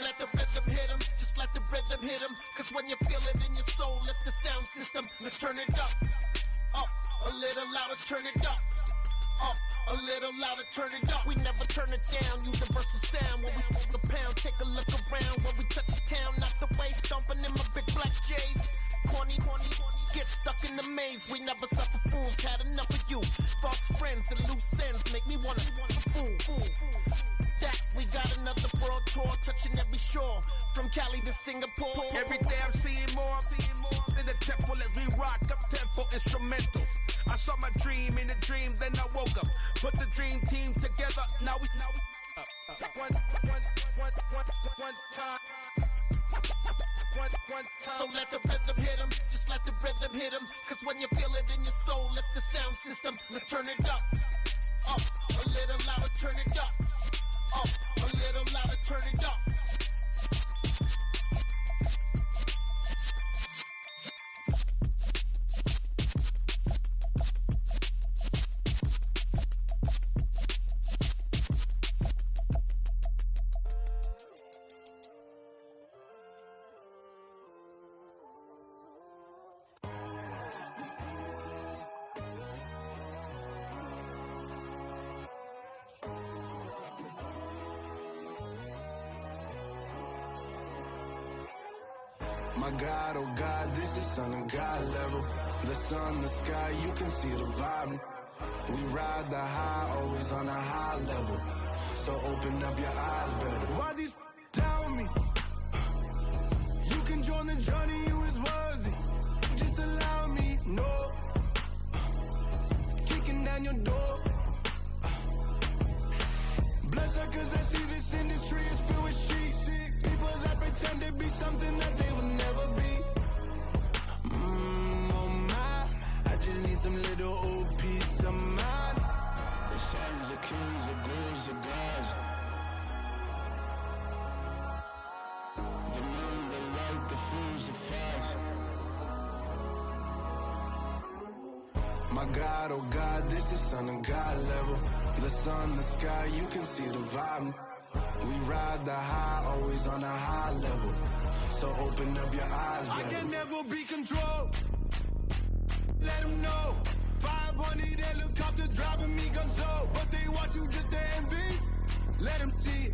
let the rhythm hit 'em, just let the rhythm hit 'em. Cause when you feel it in your soul, lift the sound system. Let's turn it up, a little louder, turn it up. Up, a little louder, turn it up. We never turn it down, universal sound. When we move the pound, take a look around. When we touch the town, knock the way, stomping in my big black J's. Corny, get stuck in the maze. We never suffer fools, had enough of you. False friends and loose ends make me wanna fool. That we got another world tour, touching every shore, from Cali to Singapore. Every day I'm seeing more in the temple as we rock up tempo instrumentals. I saw my dream in a dream, then I woke up. Put the dream team together. Now we one time. So let the rhythm hit 'em, just let the rhythm hit 'em. Cause when you feel it in your soul, lift the sound system. Let's turn it up, a little louder, turn it up, a little louder, turn it up. My God, oh God, this is Son of God level. The sun, the sky, you can see the vibe. We ride the high, always on a high level. So open up your eyes better. Why these tell me? You can join the journey, you is worthy. Just allow me, no. Kicking down your door. Bloodshot cause I see this industry is filled with shit. People that pretend to be something that they will never be. Oh my, I just need some little old peace of mind. The sons of kings, the gurus, the gods. The moon, the light, the fools, the facts. My God, oh God, this is Son of God level. The sun, the sky, you can see the vibe. We ride the high, always on a high level. So open up your eyes, baby. I can never be controlled. Let them know. 500 helicopters driving me gonzo. But they want you just to envy. Let them see it.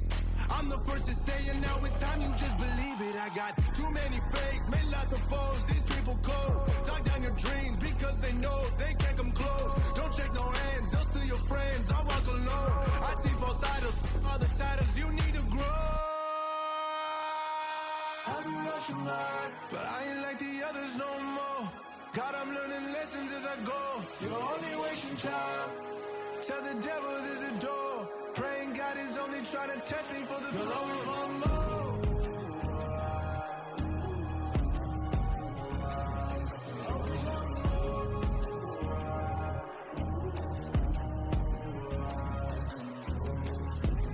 I'm the first to say it, now it's time you just believe it. I got too many fakes, made lots of foes. These people cold. Talk down your dreams because they know they can't come close. Don't shake no hands, they'll steal your friends. I walk alone. I see false idols, other titles. You need to grow. Have you lost your mind? But I ain't like the others no more. God, I'm learning lessons as I go. You're only wasting time. Tell the devil there's a door. Praying God is only trying to test me for the glory of my more.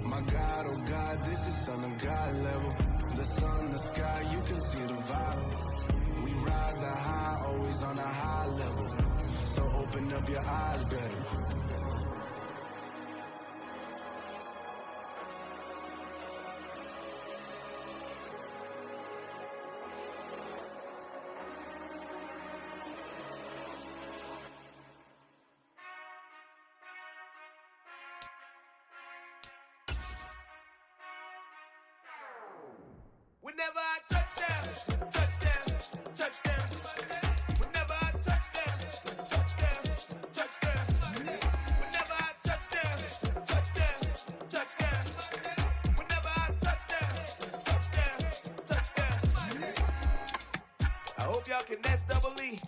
My God, oh God, this is Son of God level. The sun, the sky, you can see the vibe. We ride the high, always on a high level. So open up your eyes better. Whenever I touch them, touch them, touch them. Whenever I touch them, touch them, touch them. Whenever I touch them, touch them, touch them. Whenever I touch them, touch them, touch them. I hope y'all can nest double E,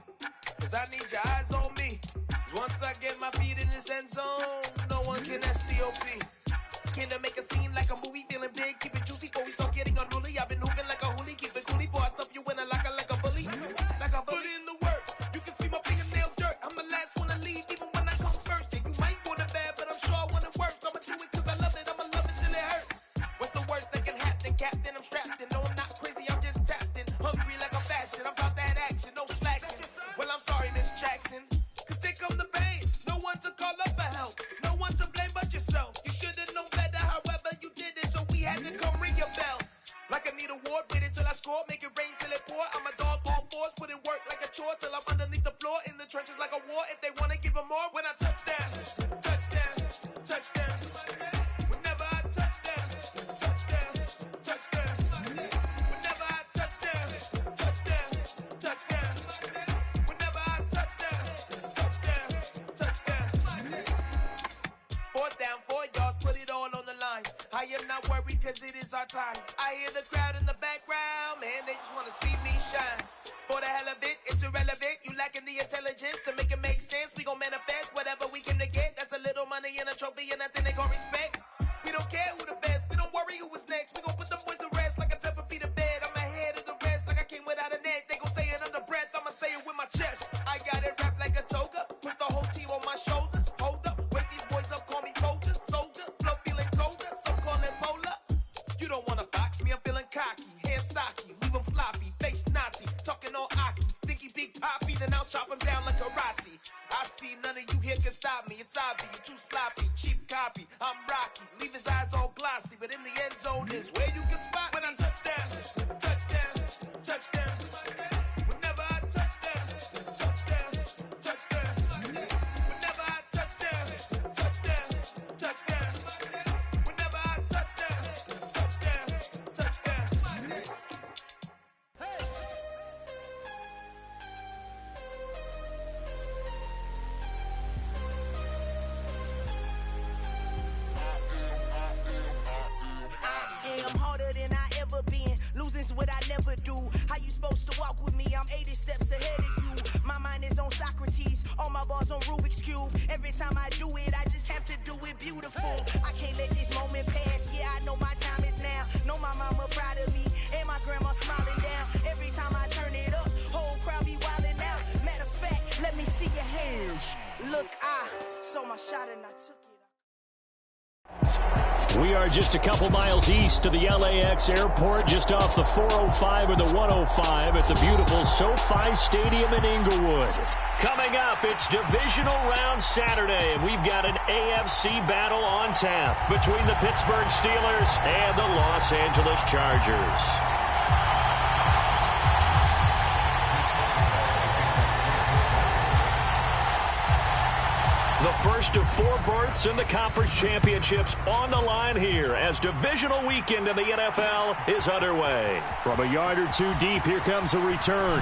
cause I need your eyes on me. Once I get my feet in this end zone, no one can STOP. Can to make a scene like a movie, feeling big, keep it juicy before we start getting unruly. I've been hooping like a hoolie, keep it coolie before I stuff you in a locker like a bully. Like a bully. Put in the work, you can see my fingernail dirt. I'm the last one to leave, even when I come first. Yeah, you might want it bad, but I'm sure I want it worse. I'ma do it cause I love it, I'ma love it till it hurts. What's the worst that can happen, Captain? I'm strapped in, no I'm not crazy, I'm just tapped in. Hungry like I'm fasting, I'm about that action, no slacking. Well I'm sorry, Miss Jackson, cause here come the pain. No one to call up for help, no one to blame but yourself. You should tell it poor. I'm a dog on fours, put in work like a chore till I'm underneath the floor in the trenches like a war. If they wanna give them more, when I touch down, touchdown, touchdown. Whenever I touch down, touchdown, touchdown. Whenever I touch down, touchdown, touchdown. Whenever I touch down, touchdown, touchdown. 4th down, 4 yards, put it all on the line. I am not worried cause it is our time. I hear the crowd in the background, man, they just wanna see me shine. For the hell of it, it's irrelevant. You lacking the intelligence to make it make sense. We gon' manifest whatever we came to get. That's a little money and a trophy and nothing they gon' respect. We don't care who the best, we don't worry who is next. We gon' put them boys to rest like a 10 feet of bed. I'm ahead of the rest like I came without a net. They gon' say it under breath, I'ma say it with my chest. I got it wrapped like a toga, put the whole team on my shoulders. Hold up, wake these boys up, call me Folger, soldier. Flow feeling colder, some call it polar. You don't wanna box me, I'm feeling cocky. Hair stocky, leave him floppy, face naughty. Talking all aki, think he big poppy, then I'll chop him down like karate. I see none of you here can stop me. It's obvious, you too sloppy, cheap copy. I'm Rocky, leave his eyes all glossy, but in the end zone is where you can spot when I touch down, touchdown, touchdown. Whenever I touch down, touchdown, touchdown. Whenever I touch down, touchdown, touchdown. Whenever I touch down, touchdown, touchdown. I'm harder than I ever been. Losing's what I never do. How you supposed to walk with me? I'm 80 steps ahead of you. My mind is on Socrates. All my bars on Rubik's Cube. Every time I do it, I just have to do it beautiful. I can't let this moment pass. Yeah, I know my time is now. Know my mama proud of me. And my grandma smiling down. Every time I turn it up, whole crowd be wildin' out. Matter of fact, let me see your hands. Look, I saw my shot and I took it. We are just a couple miles east of the LAX airport, just off the 405 or the 105 at the beautiful SoFi Stadium in Inglewood. Coming up, it's Divisional Round Saturday, and we've got an AFC battle on tap between the Pittsburgh Steelers and the Los Angeles Chargers. The first of 4 berths in the conference championships on the line here as divisional weekend in the NFL is underway. From a yard or two deep, here comes a return.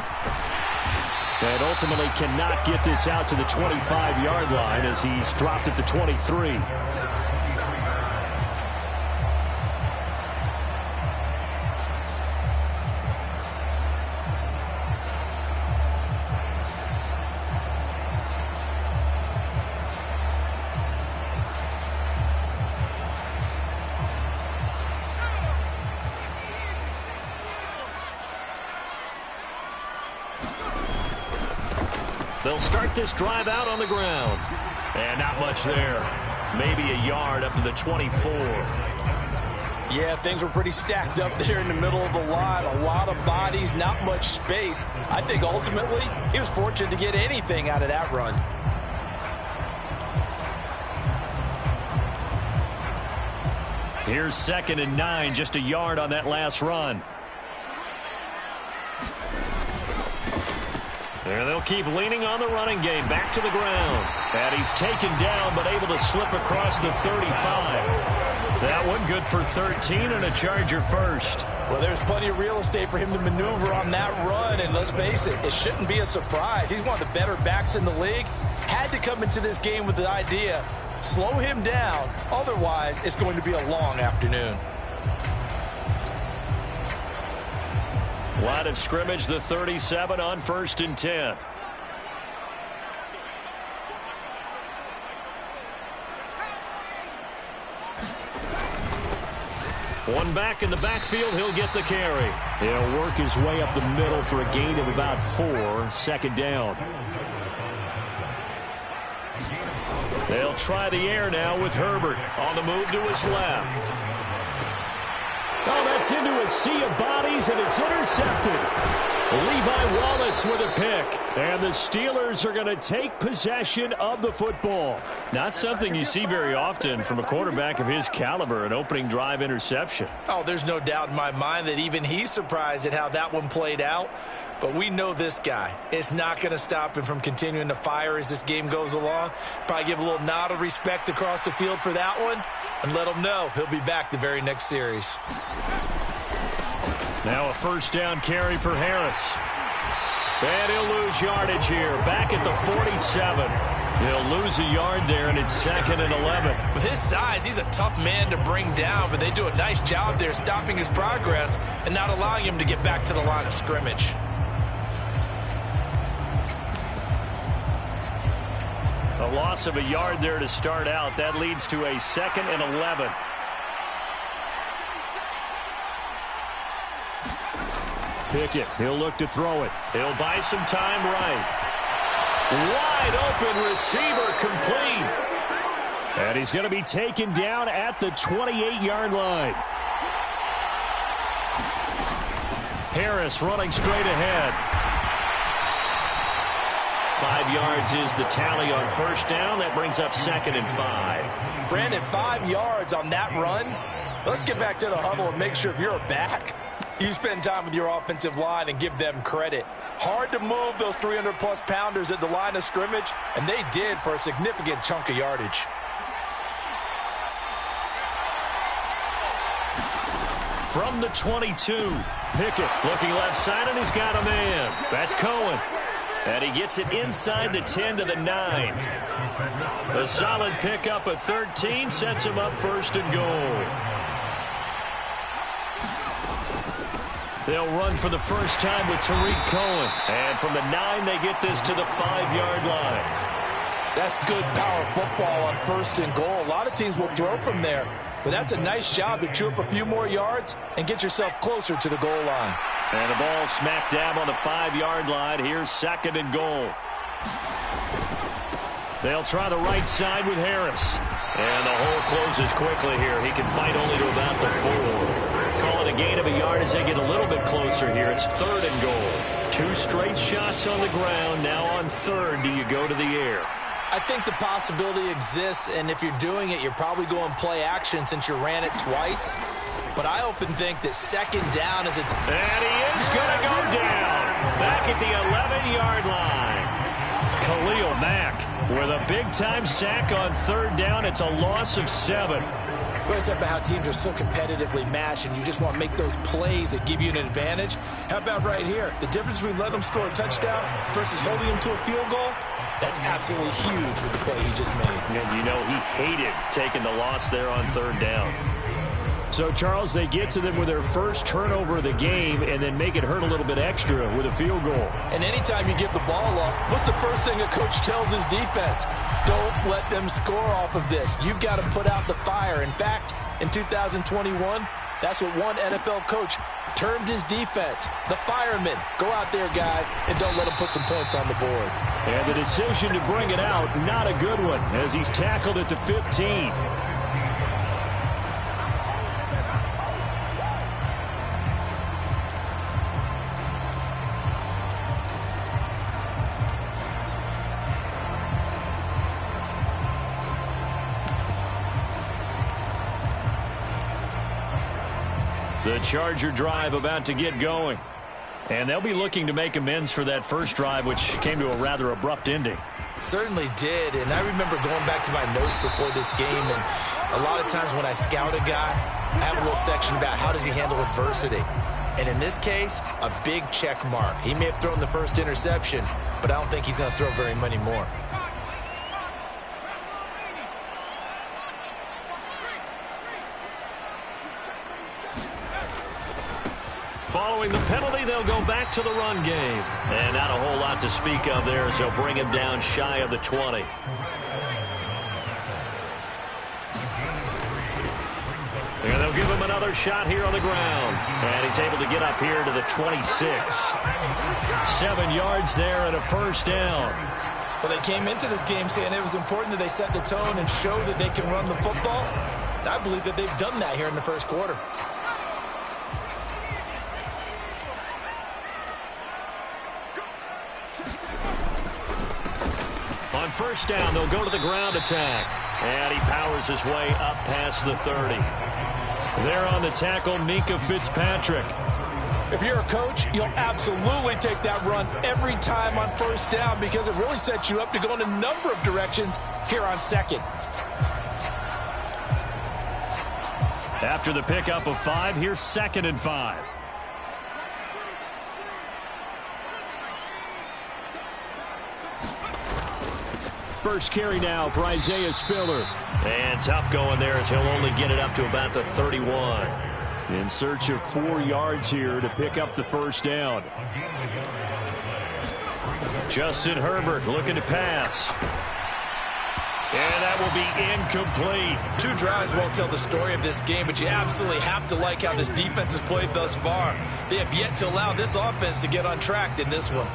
And ultimately cannot get this out to the 25-yard line as he's dropped at the 23. They'll start this drive out on the ground. And not much there. Maybe a yard up to the 24. Yeah, things were pretty stacked up there in the middle of the line. A lot of bodies, not much space. I think ultimately he was fortunate to get anything out of that run. Here's 2nd and 9, just a yard on that last run. And they'll keep leaning on the running game. Back to the ground. And he's taken down, but able to slip across the 35. That one good for 13 and a Charger first. Well, there's plenty of real estate for him to maneuver on that run. And let's face it, it shouldn't be a surprise. He's one of the better backs in the league. Had to come into this game with the idea, slow him down. Otherwise, it's going to be a long afternoon. Line of scrimmage, the 37 on 1st and 10. One back in the backfield, he'll get the carry. He'll work his way up the middle for a gain of about 4, 2nd down. They'll try the air now with Herbert on the move to his left. Oh, that's into a sea of bodies, and it's intercepted. Levi Wallace with a pick. And the Steelers are going to take possession of the football. Not something you see very often from a quarterback of his caliber, an opening drive interception. Oh, there's no doubt in my mind that even he's surprised at how that one played out. But we know this guy is not going to stop him from continuing to fire as this game goes along. Probably give a little nod of respect across the field for that one and let him know he'll be back the very next series. Now a first down carry for Harris. And he'll lose yardage here. Back at the 47. He'll lose a yard there, and it's 2nd and 11. With his size, he's a tough man to bring down, but they do a nice job there stopping his progress and not allowing him to get back to the line of scrimmage. A loss of a yard there to start out. That leads to a 2nd and 11. Pickett, he'll look to throw it. He'll buy some time right. Wide open receiver complete. And he's going to be taken down at the 28-yard line. Harris running straight ahead. 5 yards is the tally on first down. That brings up 2nd and 5. Brandon, 5 yards on that run. Let's get back to the huddle and make sure if you're a back, you spend time with your offensive line and give them credit. Hard to move those 300-plus pounders at the line of scrimmage, and they did for a significant chunk of yardage. From the 22, Pickett looking left side, and he's got a man. That's Cohen. And he gets it inside the 10 to the 9. A solid pickup of 13 sets him up 1st and goal. They'll run for the first time with Tariq Cohen. And from the 9, they get this to the 5-yard line. That's good power football on 1st and goal. A lot of teams will throw from there, but that's a nice job to chew up a few more yards and get yourself closer to the goal line. And the ball smack dab on the 5-yard line. Here's 2nd and goal. They'll try the right side with Harris. And the hole closes quickly here. He can fight only to about the 4. Call it a gain of a yard as they get a little bit closer here. It's 3rd and goal. 2 straight shots on the ground. Now on 3rd, do you go to the air? I think the possibility exists, and if you're doing it, you're probably going play action since you ran it twice. But I often think that 2nd down is a... And he is going to go down. Back at the 11-yard line. Khalil Mack with a big-time sack on 3rd down. It's a loss of 7. Well, it's about how teams are so competitively matched, and you just want to make those plays that give you an advantage. How about right here? The difference between letting them score a touchdown versus holding them to a field goal, that's absolutely huge with the play he just made. And you know he hated taking the loss there on 3rd down. So, Charles, they get to them with their first turnover of the game and then make it hurt a little bit extra with a field goal. And anytime you give the ball up, what's the first thing a coach tells his defense? Don't let them score off of this. You've got to put out the fire. In fact, in 2021, that's what one NFL coach termed his defense, the firemen. Go out there, guys, and don't let them put some points on the board. And the decision to bring it out, not a good one, as he's tackled at the 15. The Charger drive about to get going. And they'll be looking to make amends for that first drive, which came to a rather abrupt ending. Certainly did, and I remember going back to my notes before this game, and a lot of times when I scout a guy, I have a little section about how does he handle adversity. And in this case, a big check mark. He may have thrown the first interception, but I don't think he's going to throw very many more. Following the penalty, they'll go back to the run game. And not a whole lot to speak of there as they'll bring him down shy of the 20. And they'll give him another shot here on the ground. And he's able to get up here to the 26. 7 yards there and a first down. Well, they came into this game saying it was important that they set the tone and show that they can run the football. And I believe that they've done that here in the first quarter. On first down, they'll go to the ground attack. And he powers his way up past the 30. There on the tackle, Minka Fitzpatrick. If you're a coach, you'll absolutely take that run every time on first down because it really sets you up to go in a number of directions here on second. After the pickup of 5, here's 2nd and 5. First carry now for Isaiah Spiller. And tough going there as he'll only get it up to about the 31. In search of 4 yards here to pick up the first down. Justin Herbert looking to pass. And that will be incomplete. 2 drives won't tell the story of this game, but you absolutely have to like how this defense has played thus far. They have yet to allow this offense to get on track in this one.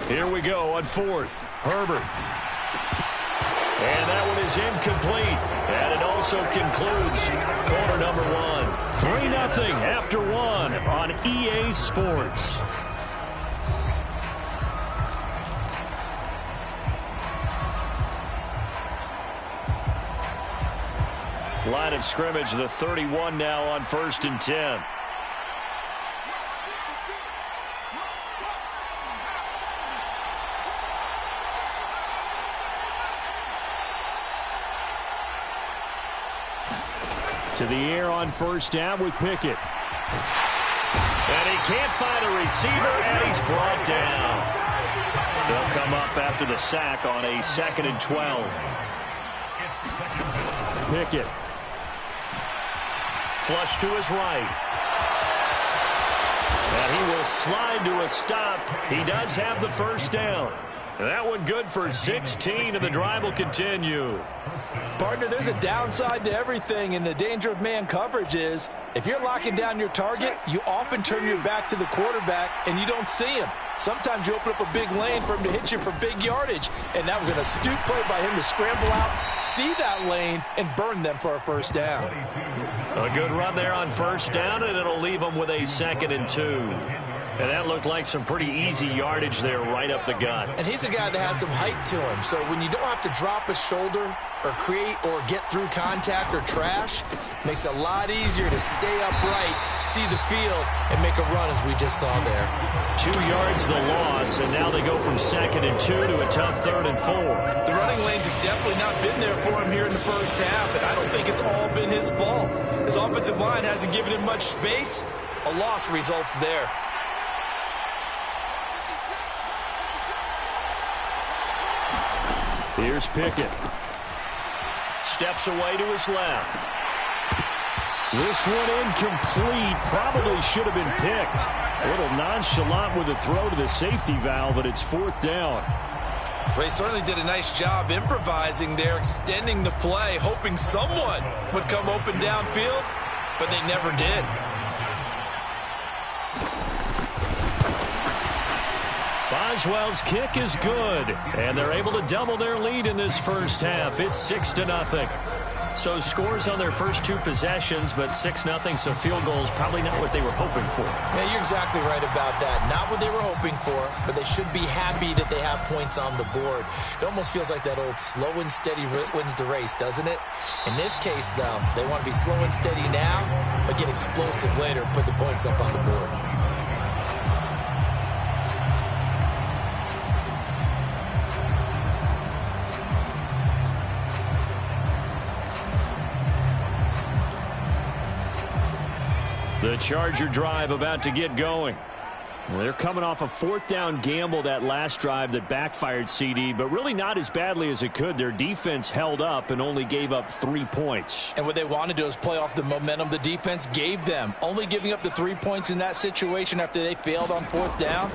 Here we go on 4th. Herbert. And that one is incomplete. And it also concludes quarter number 1. 3-0 after 1 on EA Sports. Line of scrimmage, the 31 now on 1st and 10. To the air on first down with Pickett. And he can't find a receiver, and he's brought down. They'll come up after the sack on a 2nd and 12. Pickett. Flush to his right. And he will slide to a stop. He does have the first down. And that one good for 16, and the drive will continue. Partner, there's a downside to everything, and the danger of man coverage is if you're locking down your target, you often turn your back to the quarterback and you don't see him. Sometimes you open up a big lane for him to hit you for big yardage, and that was an astute play by him to scramble out, see that lane, and burn them for a first down. A good run there on first down, and it'll leave them with a 2nd and 2. And that looked like some pretty easy yardage there right up the gut. And he's a guy that has some height to him, so when you don't have to drop a shoulder or create or get through contact or trash, makes it a lot easier to stay upright, see the field, and make a run as we just saw there. 2 yards the loss, and now they go from 2nd and 2 to a tough 3rd and 4. The running lanes have definitely not been there for him here in the first half, and I don't think it's all been his fault. His offensive line hasn't given him much space. A loss results there. Here's Pickett. Steps away to his left. This one incomplete. Probably should have been picked. A little nonchalant with a throw to the safety valve, but it's 4th down. They certainly did a nice job improvising there, extending the play, hoping someone would come open downfield, but they never did. Boswell's kick is good, and they're able to double their lead in this first half. It's 6-0. So scores on their first 2 possessions, but 6-0, so field goals probably not what they were hoping for. Yeah, you're exactly right about that. Not what they were hoping for, but they should be happy that they have points on the board. It almost feels like that old slow and steady wins the race, doesn't it? In this case, though, they want to be slow and steady now, but get explosive later and put the points up on the board. The Charger drive about to get going. They're coming off a 4th down gamble that last drive that backfired, CD, but really not as badly as it could. Their defense held up and only gave up 3 points. And what they want to do is play off the momentum the defense gave them. Only giving up the 3 points in that situation after they failed on 4th down.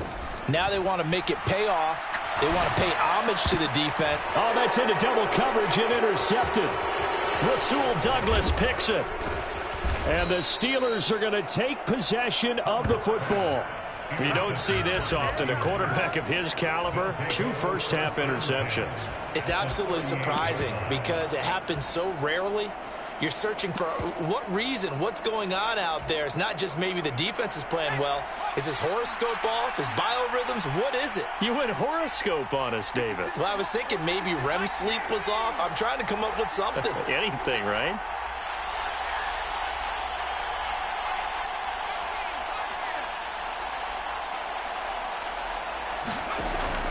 Now they want to make it pay off. They want to pay homage to the defense. Oh, that's into double coverage and intercepted. Rasul Douglas picks it. And the Steelers are going to take possession of the football. You don't see this often. A quarterback of his caliber, 2 first-half interceptions. It's absolutely surprising because it happens so rarely. You're searching for what reason, what's going on out there. It's not just maybe the defense is playing well. Is his horoscope off? His biorhythms? What is it? You went horoscope on us, David. Well, I was thinking maybe REM sleep was off. I'm trying to come up with something. Anything, right?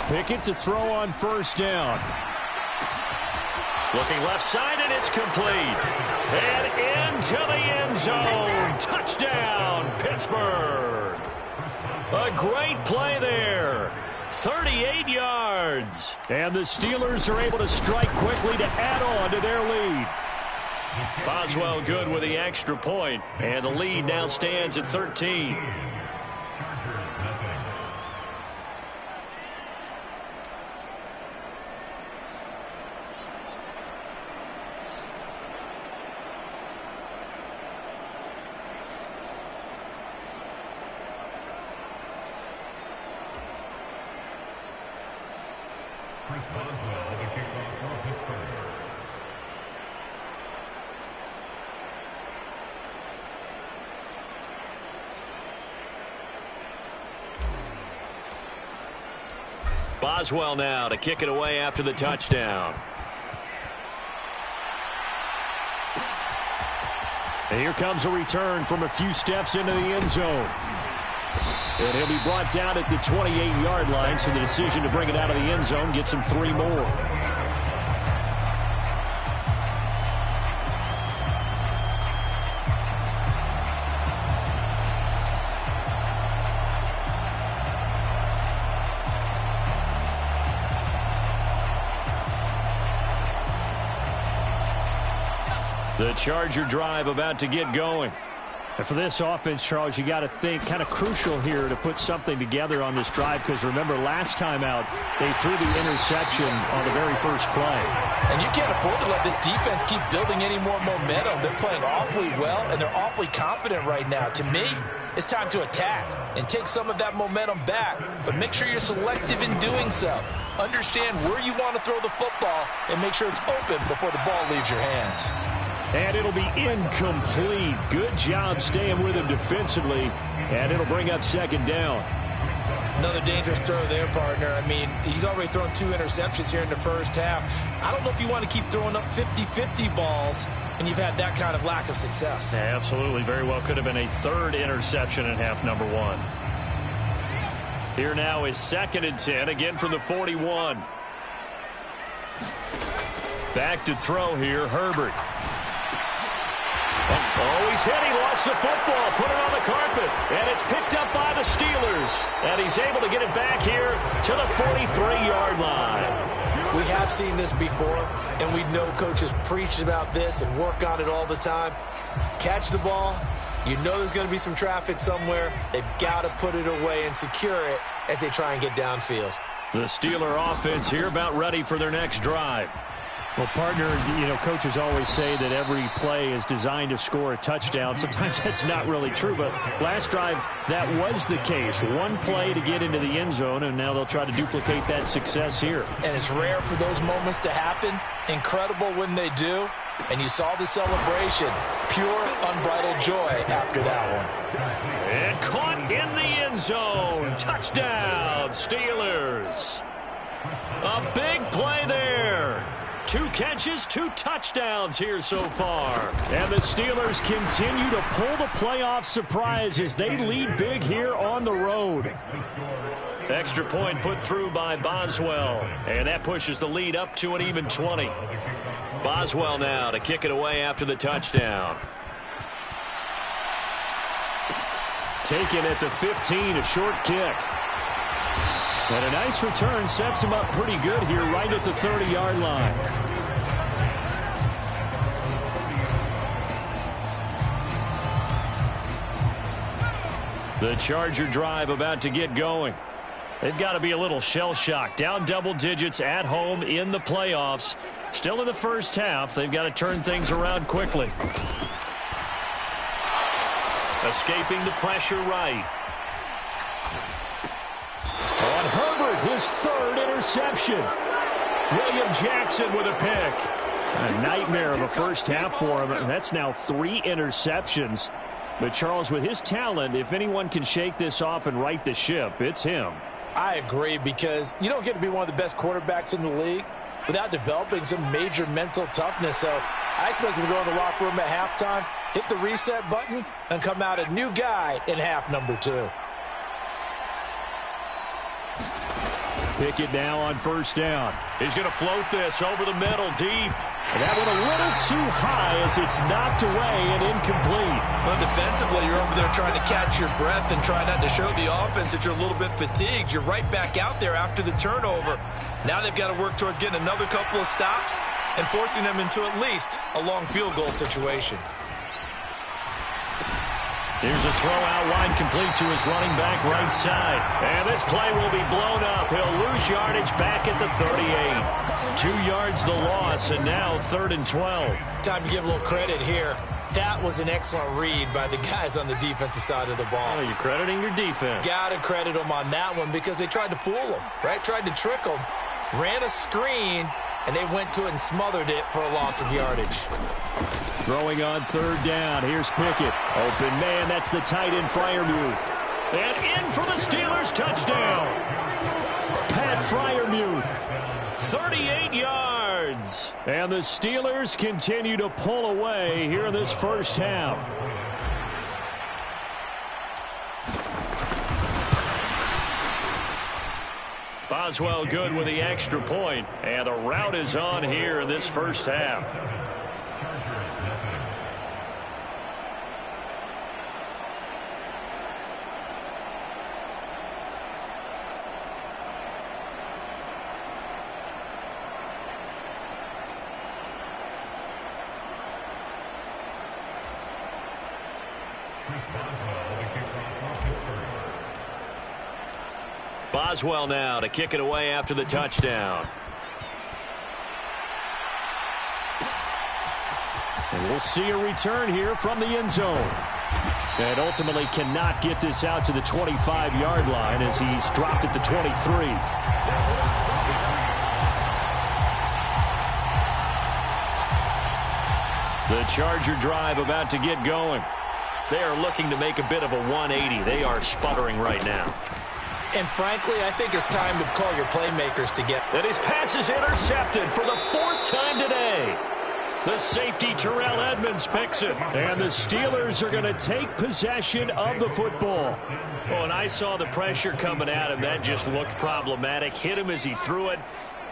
Pickett to throw on first down. Looking left side, and it's complete. And into the end zone. Touchdown, Pittsburgh. A great play there. 38 yards. And the Steelers are able to strike quickly to add on to their lead. Boswell good with the extra point. And the lead now stands at 13. Boswell now to kick it away after the touchdown. And here comes a return from a few steps into the end zone. And he'll be brought down at the 28-yard line, so the decision to bring it out of the end zone gets him 3 more. The Charger drive about to get going. And for this offense, Charles, you got to think kind of crucial here to put something together on this drive, because remember last time out they threw the interception on the very first play. And you can't afford to let this defense keep building any more momentum. They're playing awfully well, and they're awfully confident right now. To me, it's time to attack and take some of that momentum back, but make sure you're selective in doing so. Understand where you want to throw the football and make sure it's open before the ball leaves your hands. And it'll be incomplete. Good job staying with him defensively. And it'll bring up second down. Another dangerous throw there, partner. I mean, he's already thrown 2 interceptions here in the first half. I don't know if you want to keep throwing up 50-50 balls when you've had that kind of lack of success. Yeah, absolutely. Very well could have been a 3rd interception in half number 1. Here now is 2nd and 10, again from the 41. Back to throw here, Herbert. Oh, he's hit. He lost the football. Put it on the carpet. And it's picked up by the Steelers. And he's able to get it back here to the 43-yard line. We have seen this before, and we know coaches preach about this and work on it all the time. Catch the ball. You know there's going to be some traffic somewhere. They've got to put it away and secure it as they try and get downfield. The Steeler offense here about ready for their next drive. Well, partner, you know, coaches always say that every play is designed to score a touchdown. Sometimes that's not really true, but last drive, that was the case. 1 play to get into the end zone, and now they'll try to duplicate that success here. And it's rare for those moments to happen. Incredible when they do. And you saw the celebration. Pure, unbridled joy after that one. And caught in the end zone. Touchdown, Steelers. A big play there. 2 catches, 2 touchdowns here so far. And the Steelers continue to pull the playoff surprise as they lead big here on the road. Extra point put through by Boswell. And that pushes the lead up to an even 20. Boswell now to kick it away after the touchdown. Taken at the 15, a short kick. And a nice return sets him up pretty good here right at the 30-yard line. The Charger drive about to get going. They've got to be a little shell-shocked. Down double digits at home in the playoffs. Still in the first half. They've got to turn things around quickly. Escaping the pressure right. On Herbert, his third interception. William Jackson with a pick. A nightmare of a first half for him. That's now 3 interceptions. But Charles, with his talent, if anyone can shake this off and right the ship, it's him. I agree, because you don't get to be one of the best quarterbacks in the league without developing some major mental toughness. So I expect him to go in the locker room at halftime, hit the reset button, and come out a new guy in half number 2. Pickett now on first down. He's going to float this over the middle deep. And that went a little too high as it's knocked away and incomplete. Well, defensively, you're over there trying to catch your breath and try not to show the offense that you're a little bit fatigued. You're right back out there after the turnover. Now they've got to work towards getting another couple of stops and forcing them into at least a long field goal situation. Here's a throw out wide, complete to his running back right side. And this play will be blown up. He'll lose yardage back at the 38. 2 yards the loss, and now 3rd and 12. Time to give a little credit here. That was an excellent read by the guys on the defensive side of the ball. Oh, you're crediting your defense. Got to credit them on that one because they tried to fool them, right? Tried to trick them, ran a screen, and they went to it and smothered it for a loss of yardage. Throwing on 3rd down. Here's Pickett. Open man. That's the tight end, Freiermuth. And in for the Steelers. Touchdown. Pat Freiermuth. 38 yards. And the Steelers continue to pull away here in this first half. Boswell good with the extra point. And the route is on here in this first half. Boswell now to kick it away after the touchdown. And we'll see a return here from the end zone. And ultimately cannot get this out to the 25-yard line as he's dropped at the 23. The Charger drive about to get going. They are looking to make a bit of a 180. They are sputtering right now. And frankly, I think it's time to call your playmakers together. And his pass is intercepted for the 4th time today. The safety, Terrell Edmonds, picks it. And the Steelers are going to take possession of the football. Oh, and I saw the pressure coming at him. That just looked problematic. Hit him as he threw it,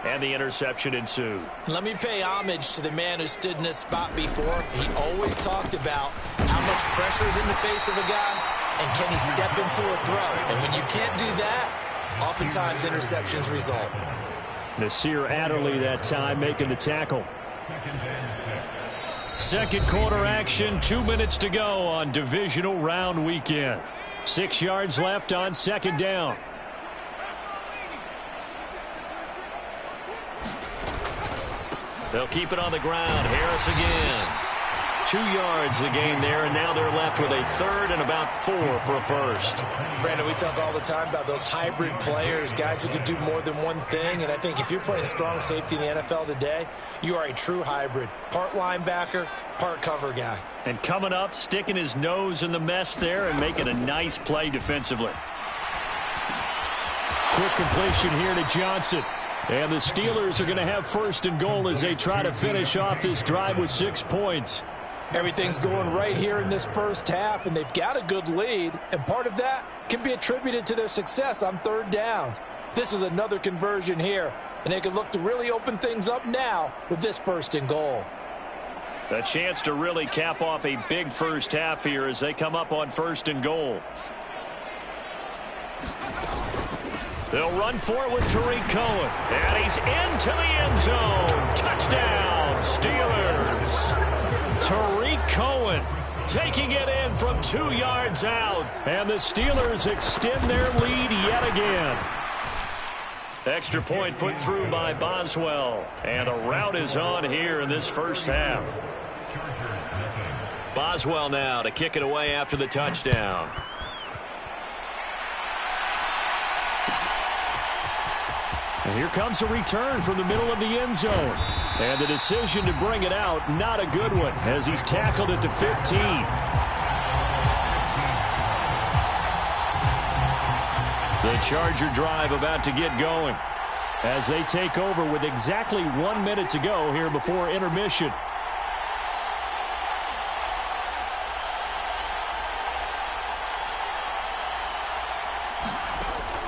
and the interception ensued. Let me pay homage to the man who stood in this spot before. He always talked about how much pressure is in the face of a guy, and can he step into a throw? And when you can't do that, oftentimes interceptions result. Nasir Adderley that time making the tackle. Second quarter action, 2 minutes to go on divisional round weekend. 6 yards left on 2nd down. They'll keep it on the ground. Harris again. 2 yards the gain there, and now they're left with a 3rd and about 4 for a first. Brandon, we talk all the time about those hybrid players, guys who can do more than one thing, and I think if you're playing strong safety in the NFL today, you are a true hybrid. Part linebacker, part cover guy. And coming up, sticking his nose in the mess there and making a nice play defensively. Quick completion here to Johnson. And the Steelers are going to have 1st and goal as they try to finish off this drive with 6 points. Everything's going right here in this first half, and they've got a good lead, and part of that can be attributed to their success on 3rd downs. This is another conversion here, and they can look to really open things up now with this 1st and goal. A chance to really cap off a big first half here as they come up on 1st and goal. They'll run for it with Tariq Cohen. And he's into the end zone. Touchdown, Steelers. Tariq Cohen taking it in from 2 yards out. And the Steelers extend their lead yet again. Extra point put through by Boswell. And a route is on here in this first half. Boswell now to kick it away after the touchdown. And here comes a return from the middle of the end zone. And the decision to bring it out, not a good one, as he's tackled at the 15. The Charger drive about to get going as they take over with exactly 1 minute to go here before intermission.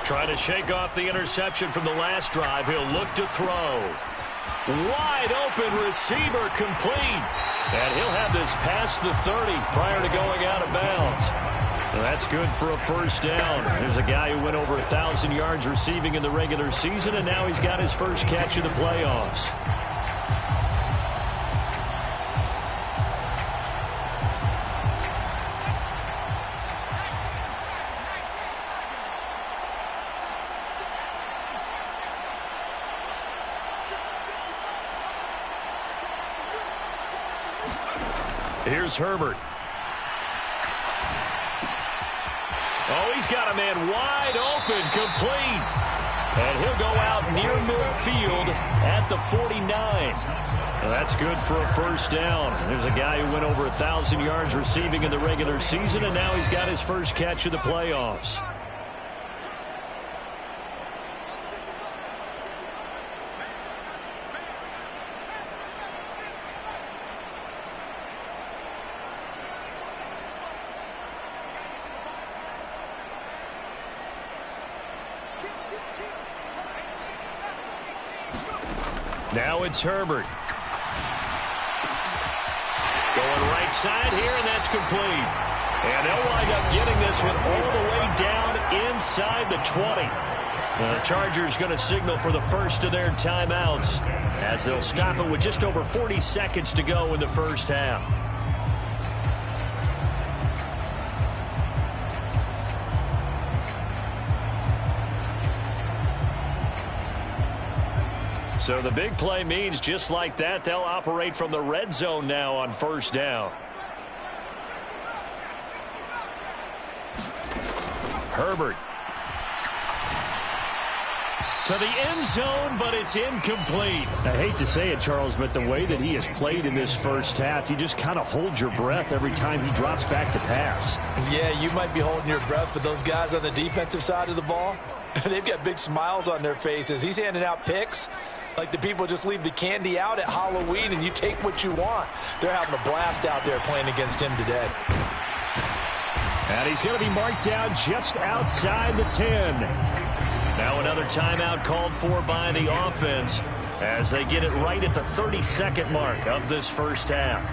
Trying to shake off the interception from the last drive. He'll look to throw. Wide open receiver complete. And he'll have this past the 30 prior to going out of bounds. Well, that's good for a first down. There's a guy who went over 1,000 yards receiving in the regular season, and now he's got his first catch of the playoffs. Here's Herbert. Oh, he's got a man wide open, complete. And he'll go out near midfield at the 49. Well, that's good for a first down. There's a guy who went over 1,000 yards receiving in the regular season, and now he's got his first catch of the playoffs. Now it's Herbert. Going right side here, and that's complete. And they'll wind up getting this one all the way down inside the 20. The Chargers going to signal for the first of their timeouts as they'll stop it with just over 40 seconds to go in the first half. So the big play means just like that, they'll operate from the red zone now on first down. Herbert. To the end zone, but it's incomplete. I hate to say it, Charles, but the way that he has played in this first half, you just kind of hold your breath every time he drops back to pass. Yeah, you might be holding your breath, but those guys on the defensive side of the ball, they've got big smiles on their faces. He's handing out picks like the people just leave the candy out at Halloween and you take what you want. They're having a blast out there playing against him today. And he's going to be marked down just outside the 10. Now another timeout called for by the offense as they get it right at the 30-second mark of this first half.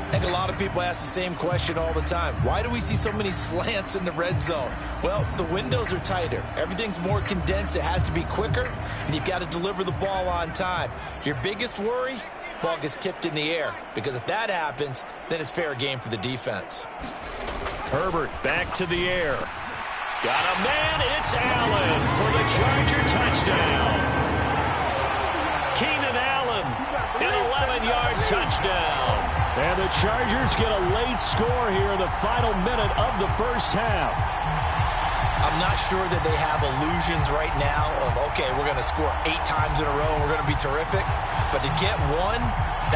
I think a lot of people ask the same question all the time. Why do we see so many slants in the red zone? Well, the windows are tighter. Everything's more condensed. It has to be quicker, and you've got to deliver the ball on time. Your biggest worry? Ball gets tipped in the air, because if that happens, then it's fair game for the defense. Herbert back to the air. Got a man. It's Allen for the Charger touchdown. Keenan Allen, an 11-yard touchdown. And the Chargers get a late score here in the final minute of the first half. I'm not sure that they have illusions right now of, okay, we're going to score 8 times in a row and we're going to be terrific. But to get one,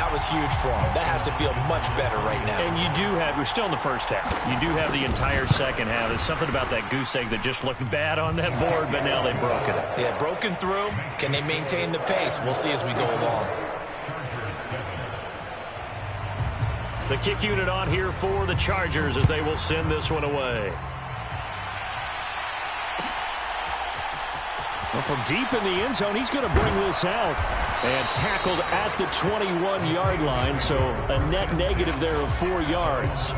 that was huge for them. That has to feel much better right now. And you do have, we're still in the first half. You do have the entire second half. There's something about that goose egg that just looked bad on that board, but now they've broken it. Yeah, broken through. Can they maintain the pace? We'll see as we go along. The kick unit on here for the Chargers as they will send this one away. Well, from deep in the end zone, he's going to bring this out. And tackled at the 21-yard line, so a net negative there of 4 yards.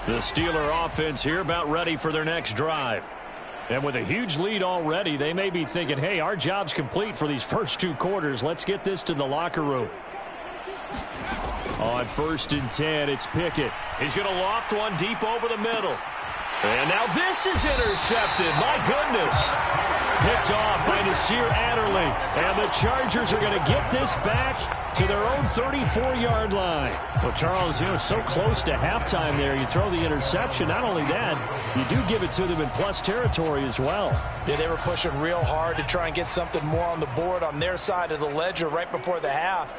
The Steeler offense here about ready for their next drive. And with a huge lead already, they may be thinking, hey, our job's complete for these first 2 quarters. Let's get this to the locker room. On 1st and 10, it's Pickett. He's going to loft one deep over the middle. And now this is intercepted. My goodness. Picked off by Nasir Adderley. And the Chargers are going to get this back to their own 34-yard line. Well, Charles, so close to halftime there. You throw the interception. Not only that, you do give it to them in plus territory as well. Yeah, they were pushing real hard to try and get something more on the board on their side of the ledger right before the half.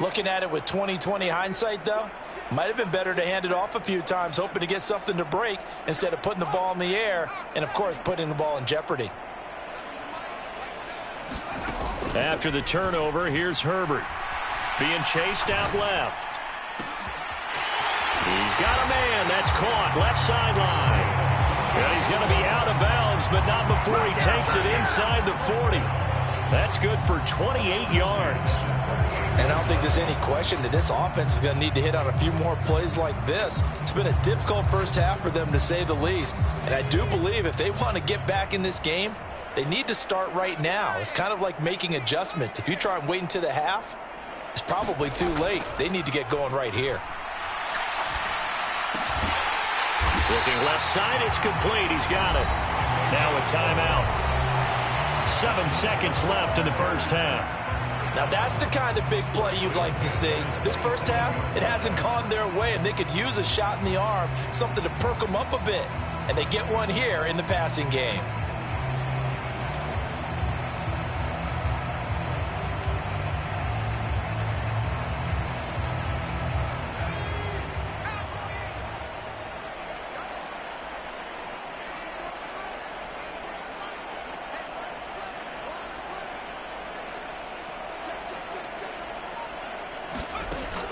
Looking at it with 20/20 hindsight, though, might have been better to hand it off a few times, hoping to get something to break instead of putting the ball in the air and, of course, putting the ball in jeopardy. After the turnover, here's Herbert. Being chased out left. He's got a man. That's caught. Left sideline. And he's going to be out of bounds, but not before he takes it inside the 40. That's good for 28 yards. And I don't think there's any question that this offense is going to need to hit on a few more plays like this. It's been a difficult first half for them, to say the least. And I do believe if they want to get back in this game, they need to start right now. It's kind of like making adjustments. If you try and wait until the half, it's probably too late. They need to get going right here. Looking left side, it's complete. He's got it. Now a timeout. 7 seconds left in the first half. Now that's the kind of big play you'd like to see. This first half, it hasn't gone their way, and they could use a shot in the arm, something to perk them up a bit. And they get one here in the passing game.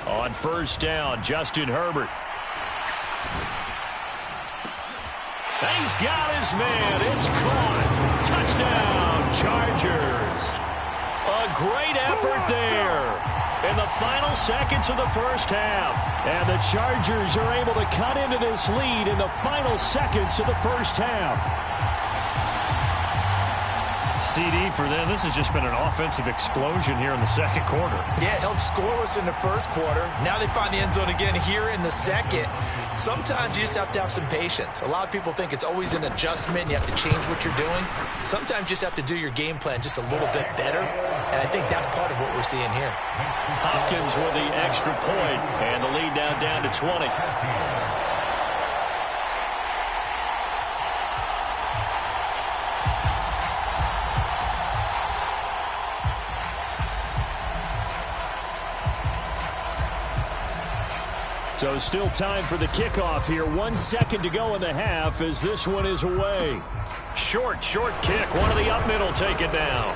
On first down, Justin Herbert. And he's got his man. It's caught. Touchdown, Chargers. A great effort there in the final seconds of the first half. And the Chargers are able to cut into this lead in the final seconds of the first half. CD for them. This has just been an offensive explosion here in the second quarter. Yeah, held scoreless in the first quarter. Now they find the end zone again here in the second. Sometimes you just have to have some patience. A lot of people think it's always an adjustment. You have to change what you're doing. Sometimes you just have to do your game plan just a little bit better. And I think that's part of what we're seeing here. Hopkins with the extra point, and the lead now down to 20. So still time for the kickoff here. 1 second to go in the half as this one is away. Short kick. One of the up middle take it down.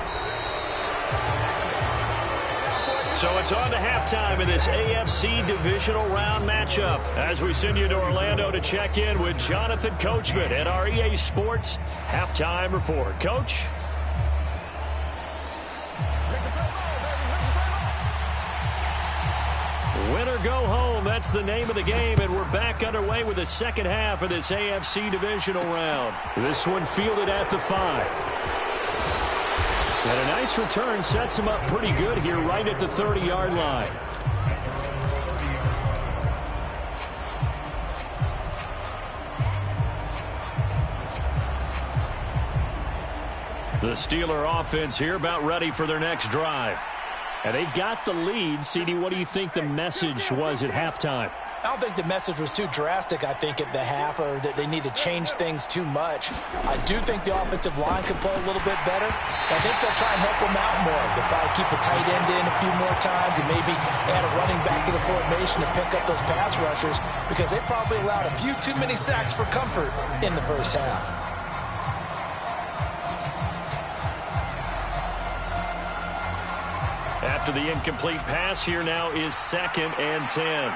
So it's on to halftime in this AFC divisional round matchup as we send you to Orlando to check in with Jonathan Coachman at our EA Sports Halftime Report. Coach? Win or go home, that's the name of the game, and we're back underway with the second half of this AFC divisional round. This one fielded at the 5. And a nice return sets him up pretty good here right at the 30-yard line. The Steeler offense here about ready for their next drive. And they've got the lead. CD, what do you think the message was at halftime? I don't think the message was too drastic, I think, at the half, or that they need to change things too much. I do think the offensive line could play a little bit better. I think they'll try and help them out more. They'll probably keep a tight end in a few more times and maybe add a running back to the formation to pick up those pass rushers, because they probably allowed a few too many sacks for comfort in the first half. After the incomplete pass, here now is 2nd and 10.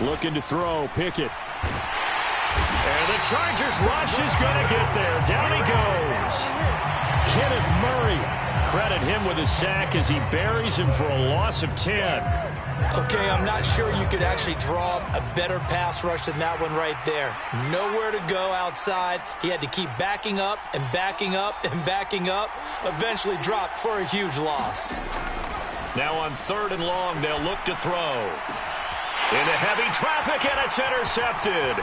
Looking to throw, Pickett. And the Chargers rush is going to get there. Down he goes. Kenneth Murray credit him with a sack as he buries him for a loss of 10. Okay, I'm not sure you could actually draw a better pass rush than that one right there. Nowhere to go outside. He had to keep backing up and backing up and backing up. Eventually dropped for a huge loss. Now on 3rd and long, they'll look to throw. Into heavy traffic, and it's intercepted.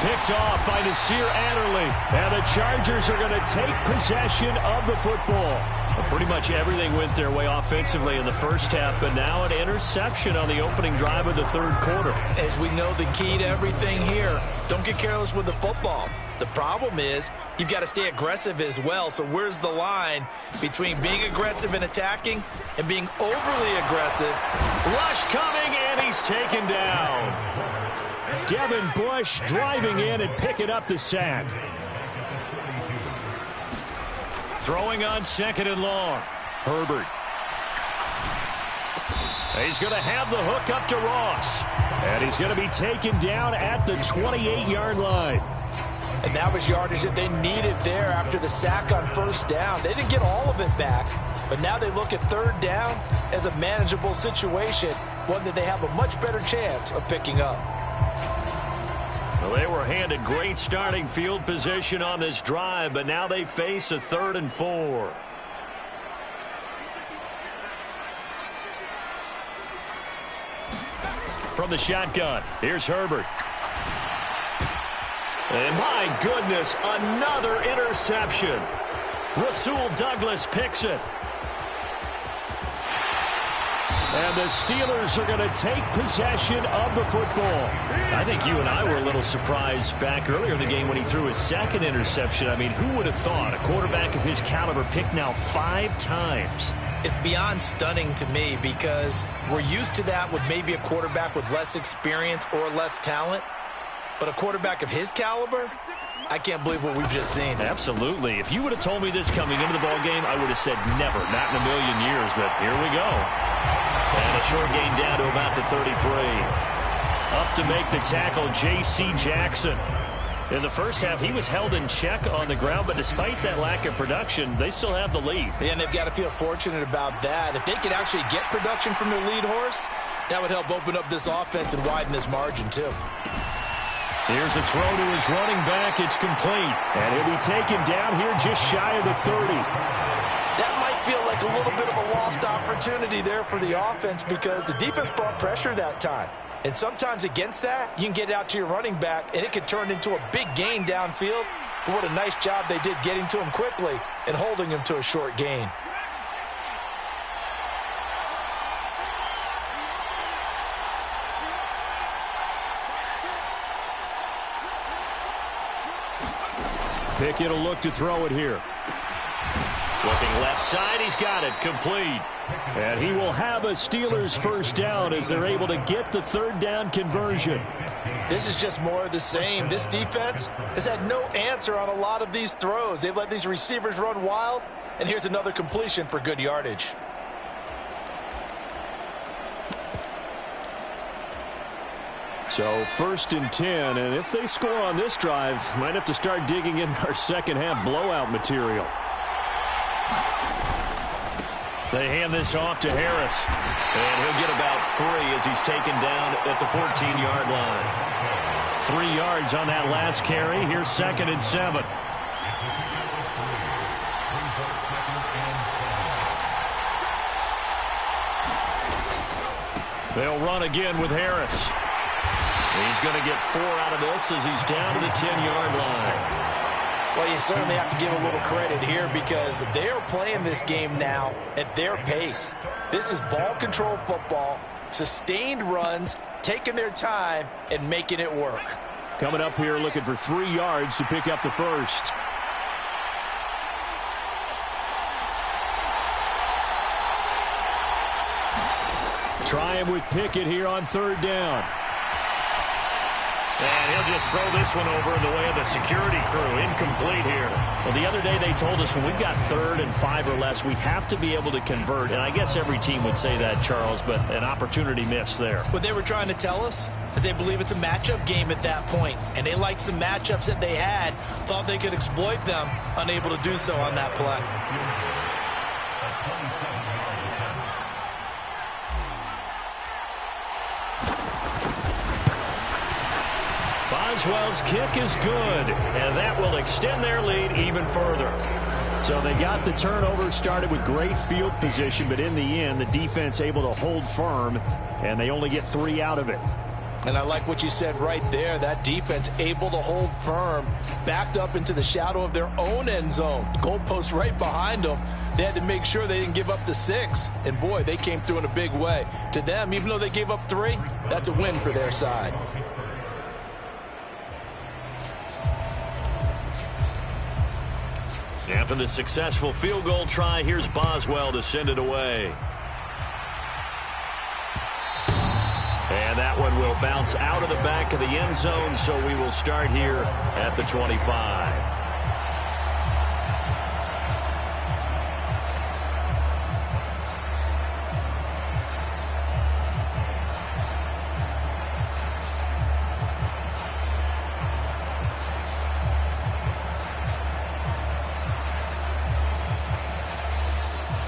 Picked off by Nasir Adderley. And the Chargers are going to take possession of the football. Well, pretty much everything went their way offensively in the first half, but now an interception on the opening drive of the 3rd quarter. As we know, the key to everything here, don't get careless with the football. The problem is you've got to stay aggressive as well. So where's the line between being aggressive and attacking and being overly aggressive? Rush coming, and he's taken down. Devin Bush driving in and picking up the sack. Throwing on 2nd and long. Herbert. He's going to have the hook up to Ross. And he's going to be taken down at the 28-yard line. And that was yardage that they needed there after the sack on 1st down. They didn't get all of it back, but now they look at 3rd down as a manageable situation, one that they have a much better chance of picking up. Well, they were handed great starting field position on this drive, but now they face a 3rd and 4. From the shotgun, here's Herbert. And my goodness, another interception. Rasul Douglas picks it. And the Steelers are going to take possession of the football. I think you and I were a little surprised back earlier in the game when he threw his 2nd interception. I mean, who would have thought a quarterback of his caliber picked now 5 times? It's beyond stunning to me because we're used to that with maybe a quarterback with less experience or less talent. But a quarterback of his caliber, I can't believe what we've just seen. Absolutely. If you would have told me this coming into the ballgame, I would have said never, not in a million years. But here we go. And a short gain down to about the 33. Up to make the tackle, J.C. Jackson. In the first half, he was held in check on the ground, but despite that lack of production, they still have the lead. And they've got to feel fortunate about that. If they could actually get production from their lead horse, that would help open up this offense and widen this margin, too. Here's a throw to his running back. It's complete. And he'll be taken down here just shy of the 30. That might feel like a little bit of a lost opportunity there for the offense because the defense brought pressure that time. And sometimes against that, you can get out to your running back, and it could turn into a big gain downfield. But what a nice job they did getting to him quickly and holding him to a short gain. Pickett will look to throw it here. Looking left side, he's got it, complete. And he will have a Steelers 1st down as they're able to get the 3rd down conversion. This is just more of the same. This defense has had no answer on a lot of these throws. They've let these receivers run wild, and here's another completion for good yardage. So 1st and 10, and if they score on this drive, might have to start digging in our 2nd half blowout material. They hand this off to Harris, and he'll get about 3 as he's taken down at the 14-yard line. 3 yards on that last carry. Here's 2nd and 7. They'll run again with Harris. He's going to get 4 out of this as he's down to the 10-yard line. Well, you certainly have to give a little credit here because they are playing this game now at their pace. This is ball control football, sustained runs, taking their time, and making it work. Coming up here looking for 3 yards to pick up the 1st. Try him with Pickett here on 3rd down. And he'll just throw this one over in the way of the security crew. Incomplete here. Well, the other day they told us when we've got 3rd and 5 or less, we have to be able to convert. And I guess every team would say that, Charles, but an opportunity missed there. What they were trying to tell us is they believe it's a matchup game at that point. And they liked some matchups that they had, thought they could exploit them, unable to do so on that play. Boswell's kick is good, and that will extend their lead even further. So they got the turnover, started with great field position, but in the end, the defense able to hold firm, and they only get 3 out of it. And I like what you said right there. That defense able to hold firm, backed up into the shadow of their own end zone. The goalpost right behind them. They had to make sure they didn't give up the 6. And, boy, they came through in a big way. To them, even though they gave up 3, that's a win for their side. After the successful field goal try, here's Boswell to send it away. And that one will bounce out of the back of the end zone, so we will start here at the 25.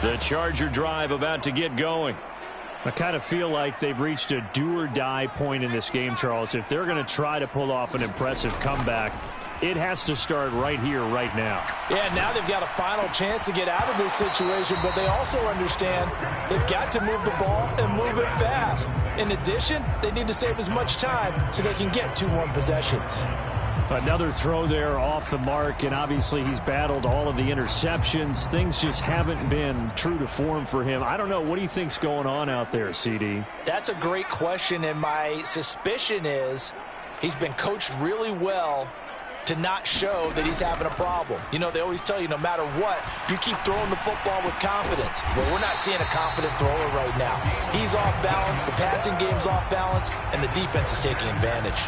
The Charger drive about to get going. I kind of feel like they've reached a do-or-die point in this game, Charles. If they're going to try to pull off an impressive comeback, it has to start right here, right now. Yeah, now they've got a final chance to get out of this situation, but they also understand they've got to move the ball and move it fast. In addition, they need to save as much time so they can get 2-1 possessions. Another throw there off the mark, and obviously he's battled all of the interceptions. Things just haven't been true to form for him. I don't know. What do you think's going on out there, CD? That's a great question, and my suspicion is he's been coached really well to not show that he's having a problem. You know, they always tell you no matter what, you keep throwing the football with confidence. Well, we're not seeing a confident thrower right now. He's off balance, the passing game's off balance, and the defense is taking advantage.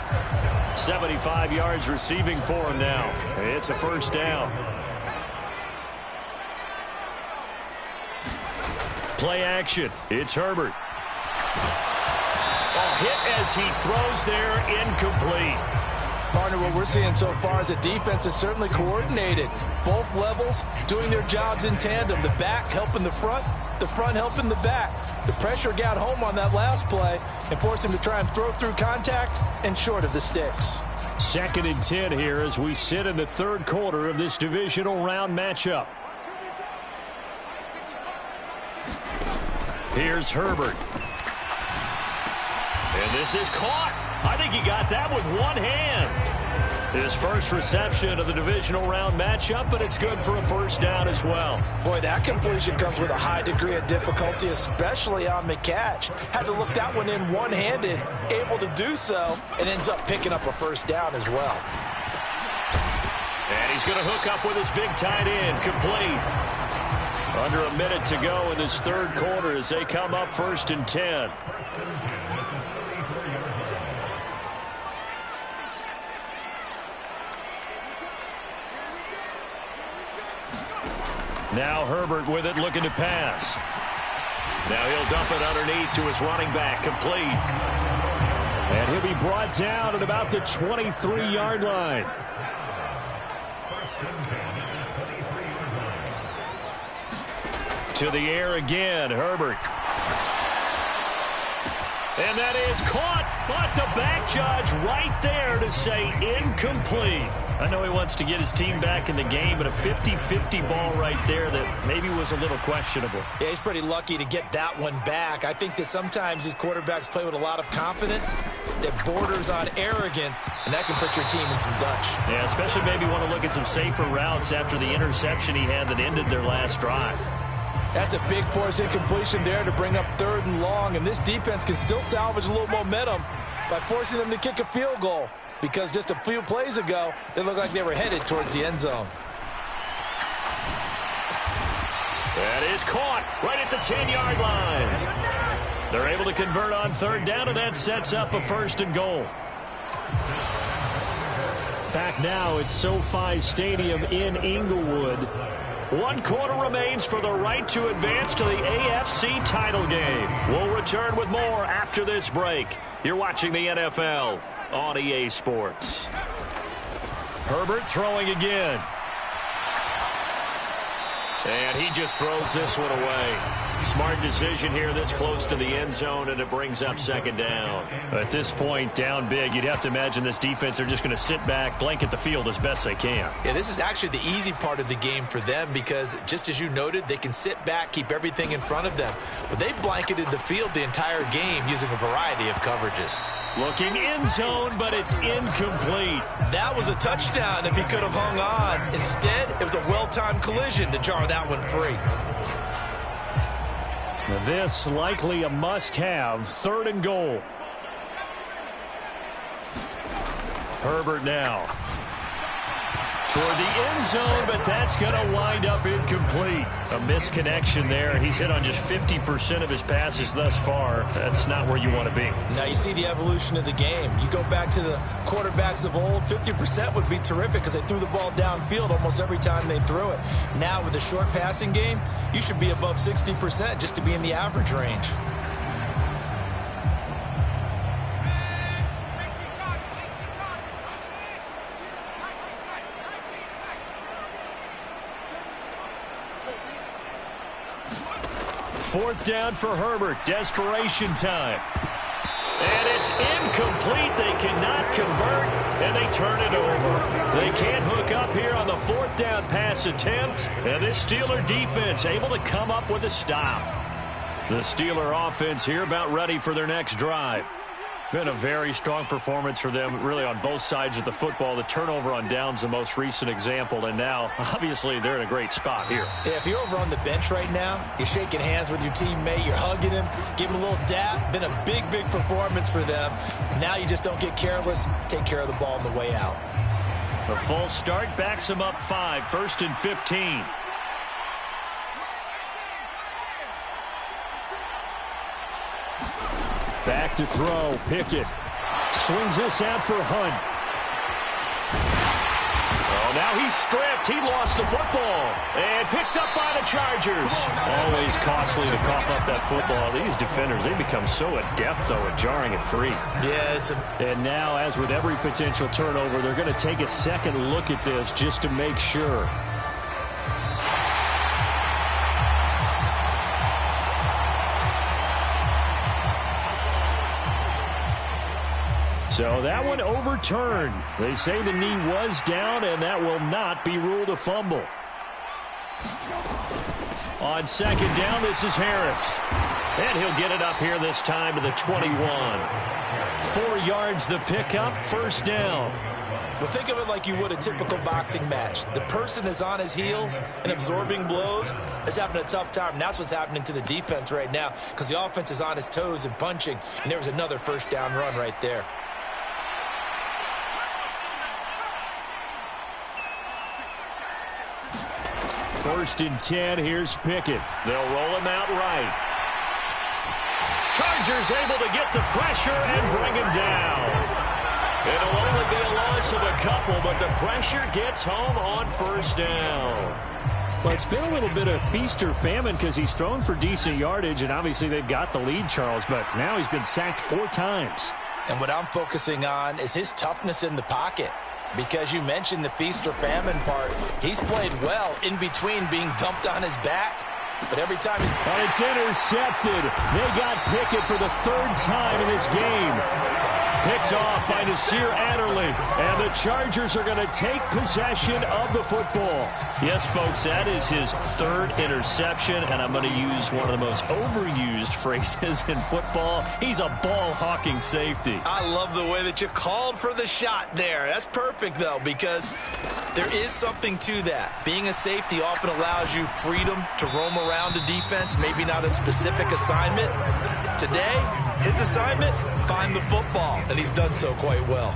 75 yards receiving for him now. It's a first down. Play action. It's Herbert. A hit as he throws there, incomplete. Partner, what we're seeing so far is a defense that's certainly coordinated. Both levels doing their jobs in tandem. The back helping the front helping the back. The pressure got home on that last play and forced him to try and throw through contact and short of the sticks. 2nd and 10 here as we sit in the third quarter of this divisional round matchup. Here's Herbert. And this is caught. I think he got that with one hand. His first reception of the divisional round matchup, but it's good for a first down as well. Boy, that completion comes with a high degree of difficulty, especially on the catch. Had to look that one in one-handed, able to do so, and ends up picking up a first down as well. And he's going to hook up with his big tight end, complete. Under a minute to go in this third quarter as they come up 1st and 10. Now Herbert with it, looking to pass. Now he'll dump it underneath to his running back, complete. And he'll be brought down at about the 23-yard line. To the air again, Herbert. And that is caught, but the back judge right there to say incomplete. I know he wants to get his team back in the game, but a 50-50 ball right there that maybe was a little questionable. Yeah, he's pretty lucky to get that one back. I think that sometimes these quarterbacks play with a lot of confidence that borders on arrogance, and that can put your team in some Dutch. Yeah, especially maybe want to look at some safer routes after the interception he had that ended their last drive. That's a big force incompletion there to bring up 3rd and long, and this defense can still salvage a little momentum by forcing them to kick a field goal, because just a few plays ago, they looked like they were headed towards the end zone. That is caught right at the 10-yard line. They're able to convert on 3rd down, and that sets up a 1st and goal. Back now at SoFi Stadium in Inglewood. 1 quarter remains for the right to advance to the AFC title game. We'll return with more after this break. You're watching the NFL on EA Sports. Herbert throwing again. And he just throws this one away. Smart decision here this close to the end zone, and it brings up second down. At this point, down big, you'd have to imagine this defense are just going to sit back, blanket the field as best they can. Yeah, this is actually the easy part of the game for them because, just as you noted, they can sit back, keep everything in front of them. But they blanketed the field the entire game using a variety of coverages. Looking end zone, but it's incomplete. That was a touchdown if he could have hung on. Instead, it was a well-timed collision to jar that one free. This likely a must-have, 3rd and goal. Herbert now toward the end zone, but that's going to wind up incomplete. A misconnection there. He's hit on just 50% of his passes thus far. That's not where you want to be. Now you see the evolution of the game. You go back to the quarterbacks of old, 50% would be terrific because they threw the ball downfield almost every time they threw it. Now with a short passing game, you should be above 60% just to be in the average range. Fourth down for Herbert. Desperation time. And it's incomplete. They cannot convert, and they turn it over. They can't hook up here on the 4th down pass attempt. And this Steeler defense able to come up with a stop. The Steeler offense here about ready for their next drive. Been a very strong performance for them, really, on both sides of the football. The turnover on downs, the most recent example, and now, obviously, they're in a great spot here. Yeah, if you're over on the bench right now, you're shaking hands with your teammate, you're hugging him, give him a little dap. Been a big, big performance for them. Now you just don't get careless. Take care of the ball on the way out. The false start backs him up 5, 1st and 15. Back to throw. Pickett swings this out for Hunt. Oh, now he's stripped. He lost the football and picked up by the Chargers. Always costly to cough up that football. These defenders, they become so adept, though, at jarring it free. Yeah, and now, as with every potential turnover, they're going to take a second look at this just to make sure. So that one overturned. They say the knee was down, and that will not be ruled a fumble. On 2nd down, this is Harris. And he'll get it up here this time to the 21. 4 yards the pickup, 1st down. Well, think of it like you would a typical boxing match. The person is on his heels and absorbing blows is having a tough time. And that's what's happening to the defense right now because the offense is on his toes and punching. And there was another 1st down run right there. First and 10, here's Pickett. They'll roll him out right. Chargers able to get the pressure and bring him down. It'll only be a loss of a couple, but the pressure gets home on 1st down. Well, it's been a little bit of feast or famine because he's thrown for decent yardage, and obviously they've got the lead, Charles, but now he's been sacked 4 times. And what I'm focusing on is his toughness in the pocket. Because you mentioned the feast or famine part. He's played well in between being dumped on his back. But every time he's... And it's intercepted. They got Pickett for the 3rd time in this game. Picked off by Nasir Adderley. And the Chargers are going to take possession of the football. Yes, folks, that is his 3rd interception. And I'm going to use one of the most overused phrases in football. He's a ball-hawking safety. I love the way that you called for the shot there. That's perfect, though, because there is something to that. Being a safety often allows you freedom to roam around a defense, maybe not a specific assignment. Today, his assignment, find the football, and he's done so quite well.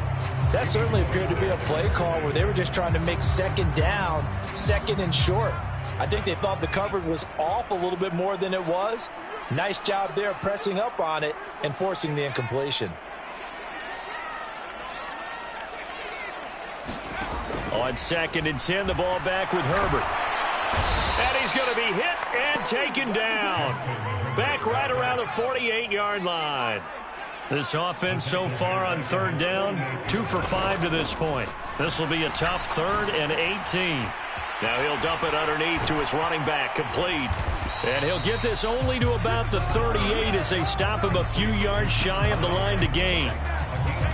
That certainly appeared to be a play call where they were just trying to make 2nd down, 2nd and short. I think they thought the coverage was off a little bit more than it was. Nice job there pressing up on it and forcing the incompletion. On 2nd and 10, the ball back with Herbert. And he's going to be hit and taken down. Back right around the 48-yard line. This offense so far on 3rd down, 2 for 5 to this point. This will be a tough 3rd and 18. Now he'll dump it underneath to his running back, complete. And he'll get this only to about the 38 as they stop him a few yards shy of the line to gain.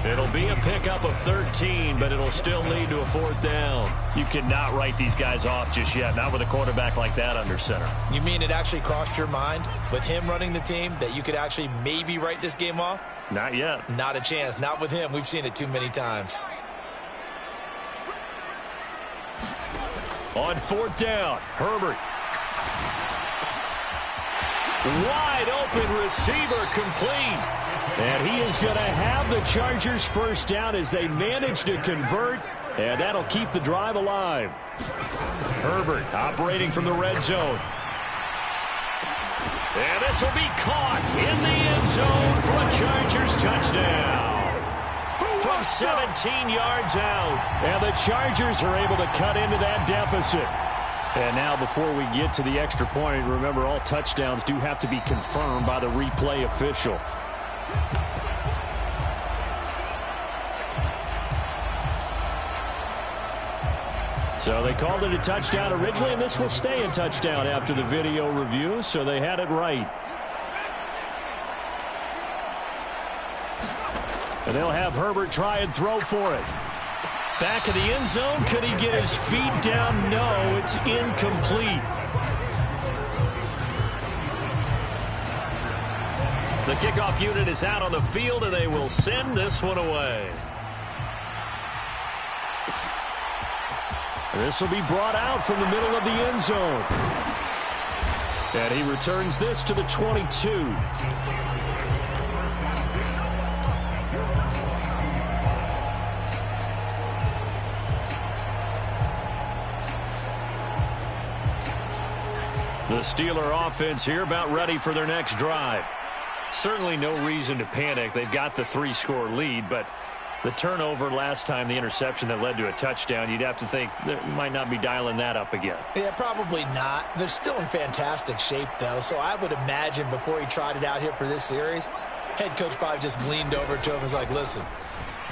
It'll be a pickup of 13, but it'll still lead to a 4th down. You cannot write these guys off just yet, not with a quarterback like that under center. You mean it actually crossed your mind with him running the team that you could actually maybe write this game off? Not yet. Not a chance. Not with him. We've seen it too many times. On 4th down, Herbert. Wide open receiver, complete. And he is going to have the Chargers 1st down as they manage to convert, and that'll keep the drive alive. Herbert operating from the red zone. And this will be caught in the end zone for a Chargers touchdown. From 17 yards out, and the Chargers are able to cut into that deficit. And now before we get to the extra point, remember all touchdowns do have to be confirmed by the replay official. So they called it a touchdown originally, and this will stay a touchdown after the video review, so they had it right. And they'll have Herbert try and throw for it. Back of the end zone. Could he get his feet down? No, it's incomplete. The kickoff unit is out on the field, and they will send this one away. This will be brought out from the middle of the end zone. And he returns this to the 22. The Steeler offense here about ready for their next drive. Certainly no reason to panic. They've got the 3-score lead, but the turnover last time, the interception that led to a touchdown, you'd have to think they might not be dialing that up again. Yeah, probably not. They're still in fantastic shape, though, so I would imagine before he tried it out here for this series, head coach probably just leaned over to him and was like, listen,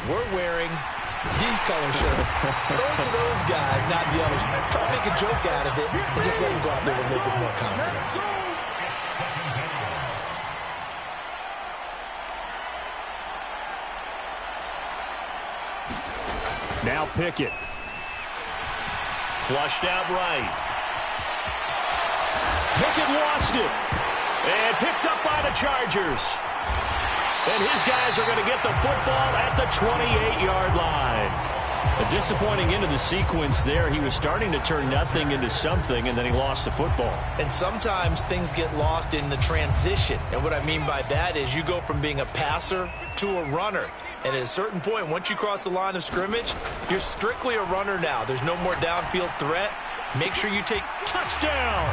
we're wearing these color shirts. Throw it to those guys, not the others. Try to make a joke out of it and just let them go out there with a little bit more confidence. Now Pickett. Flushed out right. Pickett lost it. And picked up by the Chargers. And his guys are going to get the football at the 28-yard line. A disappointing end of the sequence there. He was starting to turn nothing into something, and then he lost the football. And sometimes things get lost in the transition. And what I mean by that is you go from being a passer to a runner. And at a certain point, once you cross the line of scrimmage, you're strictly a runner now. There's no more downfield threat. Make sure you take touchdown.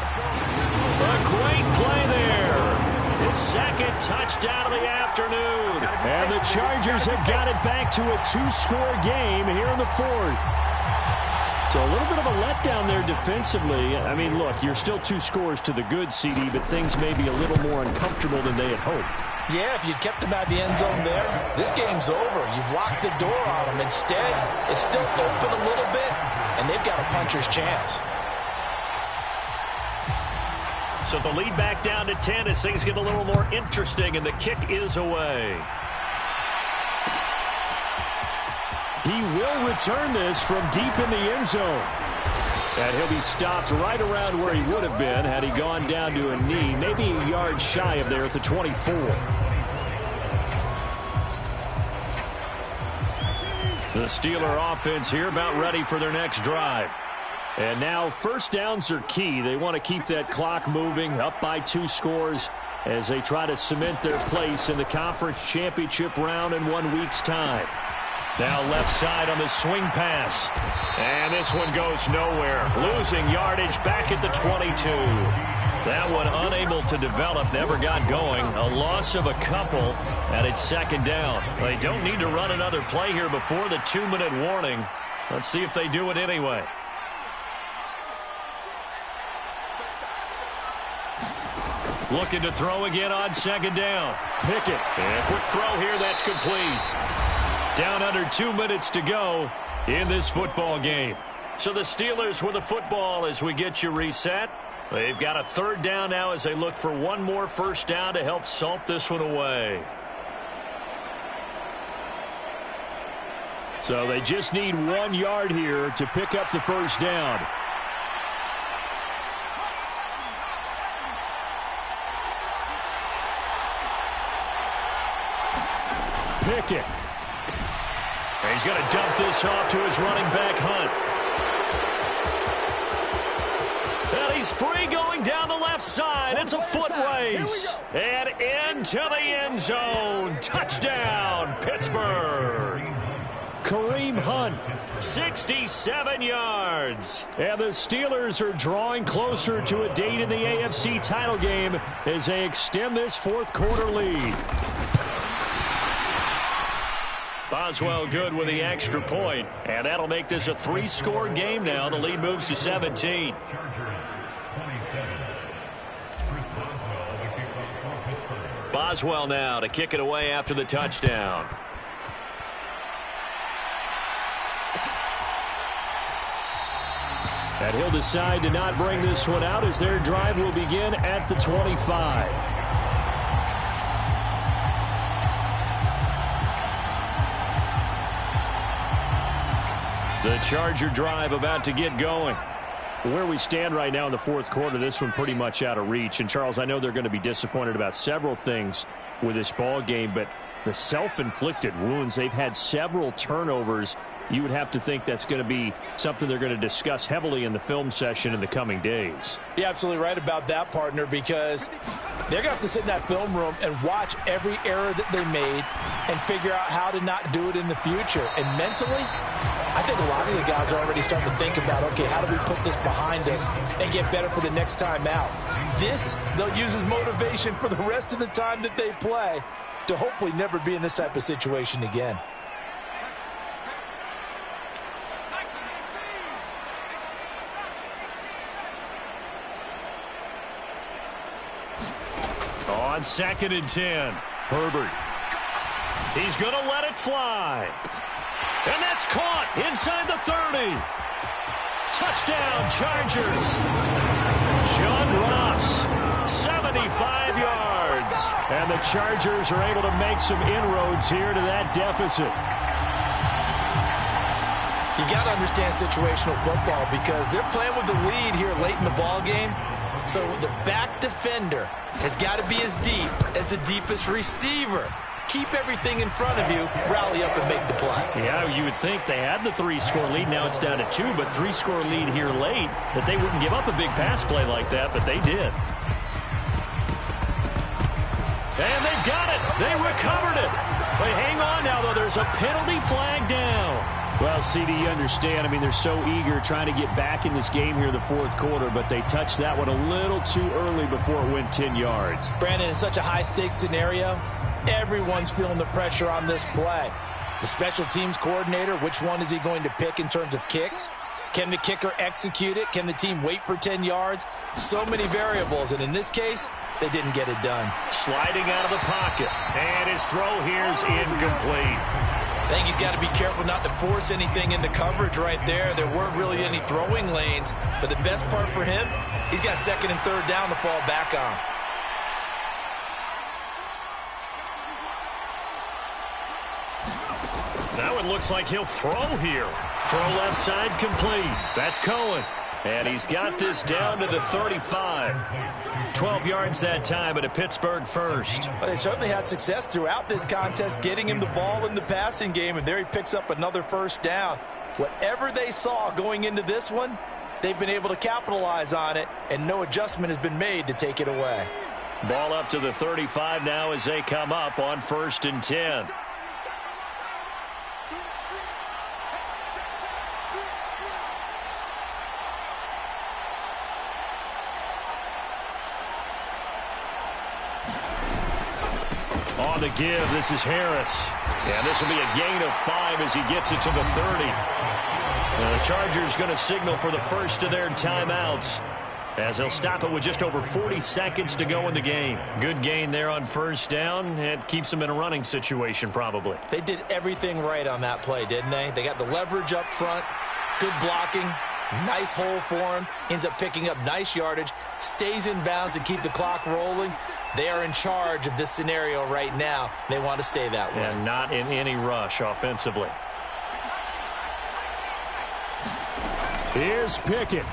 A great play there. His second touchdown of the afternoon. And the Chargers have got it back to a 2-score game here in the 4th. So a little bit of a letdown there defensively. I mean, look, you're still 2 scores to the good, CD, but things may be a little more uncomfortable than they had hoped. Yeah, if you'd kept them out the end zone there, this game's over. You've locked the door on them. Instead, it's still open a little bit, and they've got a puncher's chance. So the lead back down to 10 as things get a little more interesting, and the kick is away. He will return this from deep in the end zone. And he'll be stopped right around where he would have been had he gone down to a knee, maybe a yard shy of there at the 24. The Steeler offense here about ready for their next drive. And now first downs are key. They want to keep that clock moving up by 2 scores as they try to cement their place in the conference championship round in 1 week's time. Now left side on the swing pass. And this one goes nowhere. Losing yardage back at the 22. That one unable to develop, never got going. A loss of a couple, and it's second down. They don't need to run another play here before the 2-minute warning. Let's see if they do it anyway. Looking to throw again on second down. Pickett. And a quick throw here, that's complete. Down under 2 minutes to go in this football game. So the Steelers with the football as we get you reset. They've got a third down now as they look for one more first down to help salt this one away. So they just need 1 yard here to pick up the first down. Pickett. And he's going to dump this off to his running back, Hunt. And he's free going down the left side. It's a foot race. And into the end zone. Touchdown, Pittsburgh. Kareem Hunt, 67 yards. And the Steelers are drawing closer to a date in the AFC title game as they extend this fourth quarter lead. Boswell good with the extra point, and that'll make this a 3-score game now. The lead moves to 17. Boswell now to kick it away after the touchdown. And he'll decide to not bring this one out as their drive will begin at the 25. The Charger drive about to get going. Where we stand right now in the fourth quarter, this one pretty much out of reach. And, Charles, I know they're going to be disappointed about several things with this ball game, but the self-inflicted wounds, they've had several turnovers. You would have to think that's going to be something they're going to discuss heavily in the film session in the coming days. You're absolutely right about that, partner, because they're going to have to sit in that film room and watch every error that they made and figure out how to not do it in the future. And mentally, I think a lot of the guys are already starting to think about, okay, how do we put this behind us and get better for the next time out? This, they'll use as motivation for the rest of the time that they play to hopefully never be in this type of situation again. On 2nd and 10, Herbert. He's going to let it fly. And that's caught inside the 30. Touchdown, Chargers. John Ross, 75 yards. And the Chargers are able to make some inroads here to that deficit. You got to understand situational football because they're playing with the lead here late in the ball game. So the back defender has got to be as deep as the deepest receiver. Keep everything in front of you, rally up and make the play. Yeah, you would think they had the 3-score lead. Now it's down to 2, but 3-score lead here late, that they wouldn't give up a big pass play like that, but they did. And they've got it. They recovered it. But hang on now, though. There's a penalty flag down. Well, CD, you understand. I mean, they're so eager trying to get back in this game here in the fourth quarter, but they touched that one a little too early before it went 10 yards. Brandon, it's such a high-stakes scenario. Everyone's feeling the pressure on this play. The special teams coordinator, which one is he going to pick in terms of kicks? Can the kicker execute it? Can the team wait for 10 yards? So many variables, and in this case, they didn't get it done. Sliding out of the pocket, and his throw here's incomplete. I think he's got to be careful not to force anything into coverage right there. There weren't really any throwing lanes, but the best part for him, he's got 2nd and 3rd down to fall back on. Now it looks like he'll throw here. Throw left side complete. That's Cohen. And he's got this down to the 35. 12 yards that time, but a Pittsburgh first. Well, they certainly had success throughout this contest, getting him the ball in the passing game, and there he picks up another first down. Whatever they saw going into this one, they've been able to capitalize on it, and no adjustment has been made to take it away. Ball up to the 35 now as they come up on 1st and 10. On the give, this is Harris. And this will be a gain of 5 as he gets it to the 30. And the Chargers going to signal for the first of their timeouts as they'll stop it with just over 40 seconds to go in the game. Good gain there on 1st down. It keeps them in a running situation probably. They did everything right on that play, didn't they? They got the leverage up front. Good blocking. Nice hole for him. Ends up picking up nice yardage. Stays in bounds to keep the clock rolling. They are in charge of this scenario right now. They want to stay that way. And not in any rush offensively. Here's Pickett.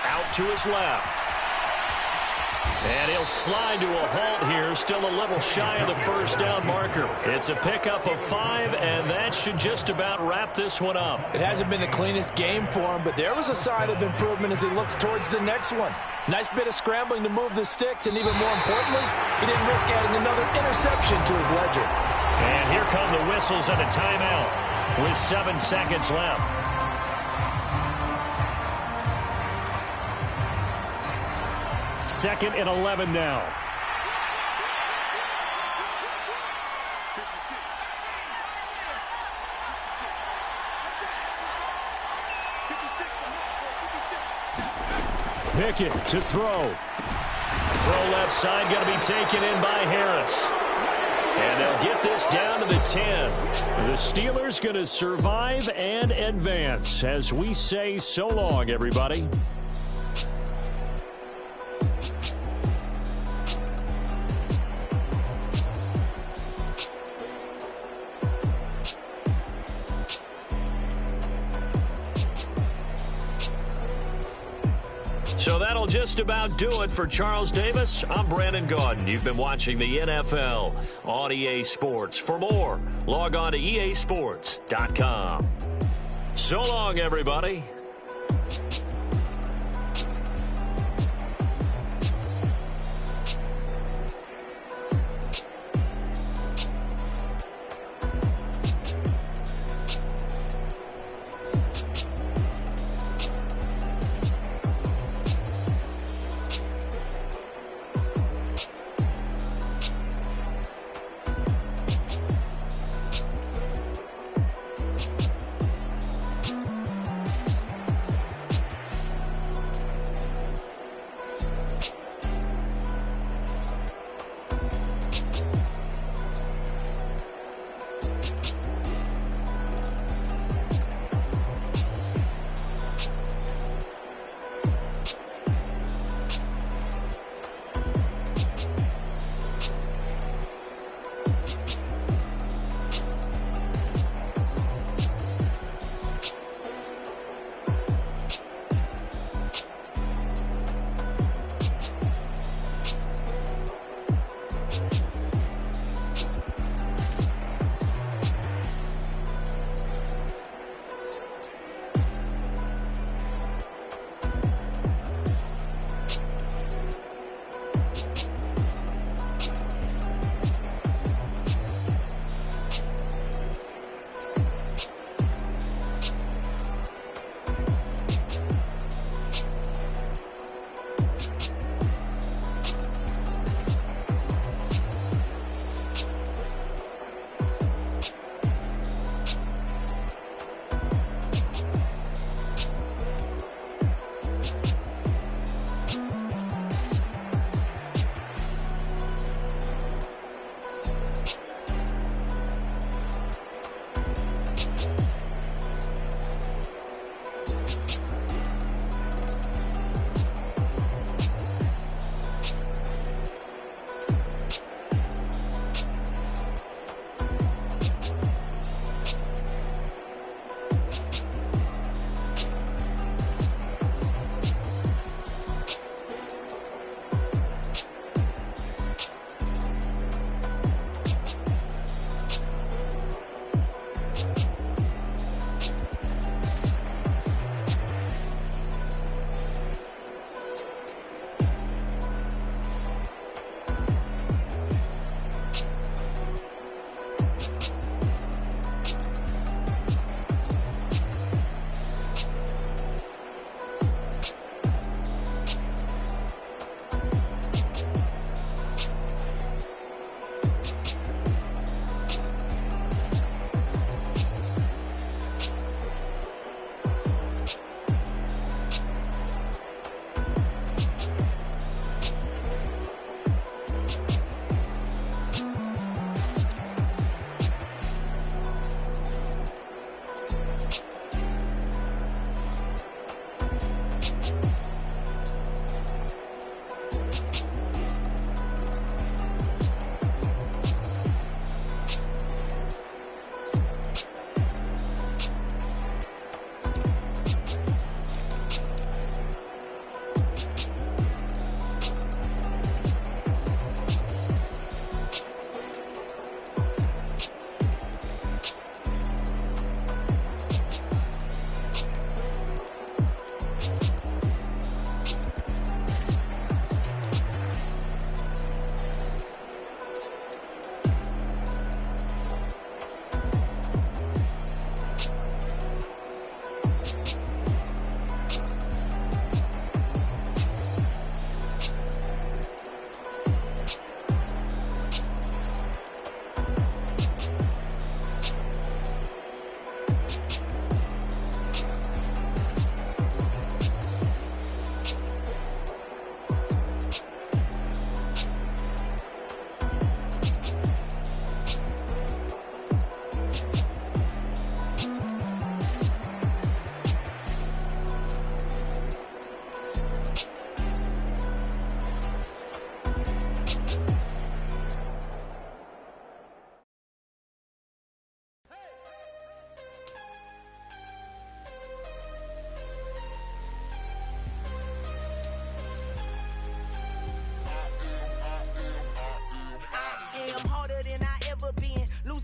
Out to his left. And he'll slide to a halt here, still a little shy of the first down marker. It's a pickup of 5, and that should just about wrap this one up. It hasn't been the cleanest game for him, but there was a sign of improvement as he looks towards the next one. Nice bit of scrambling to move the sticks, and even more importantly, he didn't risk adding another interception to his ledger. And here come the whistles and a timeout with 7 seconds left. Second and 11 now. Pickett to throw. Throw left side, going to be taken in by Harris. And they'll get this down to the 10. The Steelers going to survive and advance as we say so long, everybody. So that'll just about do it for Charles Davis. I'm Brandon Gaudin. You've been watching the NFL on EA Sports. For more, log on to easports.com. So long, everybody.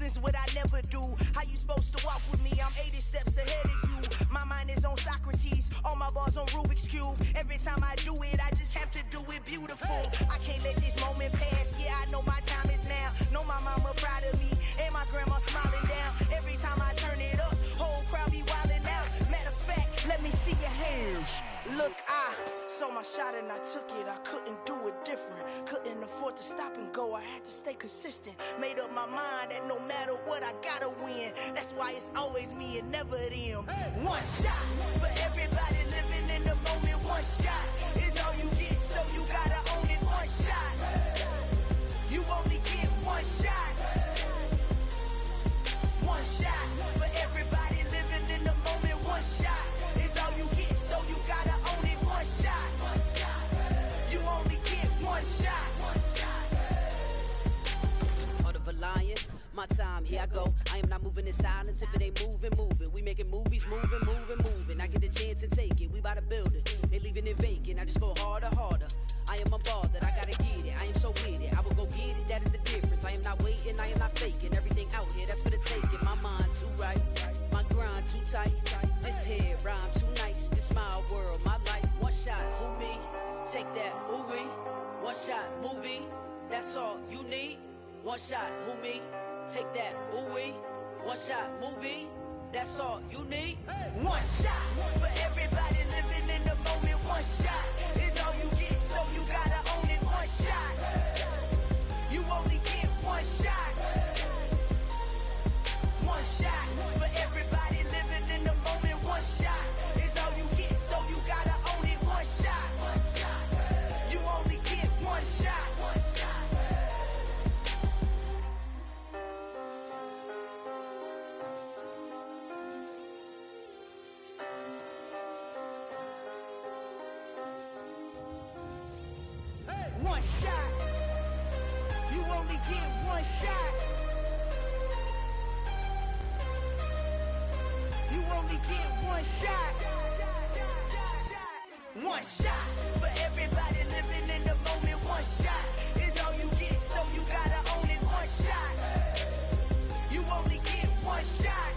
Losing's what I never do. How you supposed to walk with me? I'm 80 steps ahead of you. My mind is on Socrates, all my bars on Rubik's Cube. Every time I do it, I just have to do it beautiful. I can't let this moment pass. Yeah, I know my time is now. Know my mama proud of me, and my grandma smiling down. Every time I turn it up, whole crowd be wildin' out. Matter of fact, let me see your hands. Look, I saw my shot and I took it. I couldn't do it different. Couldn't afford to stop and go. I had to stay consistent. Made up my mind that no matter what, I gotta win. That's why it's always me and never them. One shot for everybody living in the moment. One shot is all you get, so you gotta own it. One shot. You only get one shot. One shot for everybody living in the moment. One shot is all you get, so you gotta own it. One shot. You only get one shot. Heart of a lion, my time, here I go. I am not moving in silence. If it ain't moving, move it. We making movies, moving. I get a chance and take it. We bout to build it. They leaving it vacant. I just go harder. I am a ball that I gotta get it. I am so with it. I will go get it. That is the difference. I am not waiting. I am not faking. Everything out here, that's for the taking. My mind too right. My grind too tight. This head rhyme too nice. This my world, my life. One shot, who me? Take that, ooh wee. One shot, movie. That's all you need. One shot, who me? Take that, ooh wee. One shot, movie. That's all you need. One shot for everybody living in the moment. One shot is all you get, so you gotta own it. One shot. You only get one shot. One shot for everybody living in the moment. One shot is all you get, so you gotta own it. One shot. You only get one shot. One shot. You only get one shot. You only get one shot. One shot for everybody living in the moment. One shot is all you get, so you gotta own it. One shot. You only get one shot.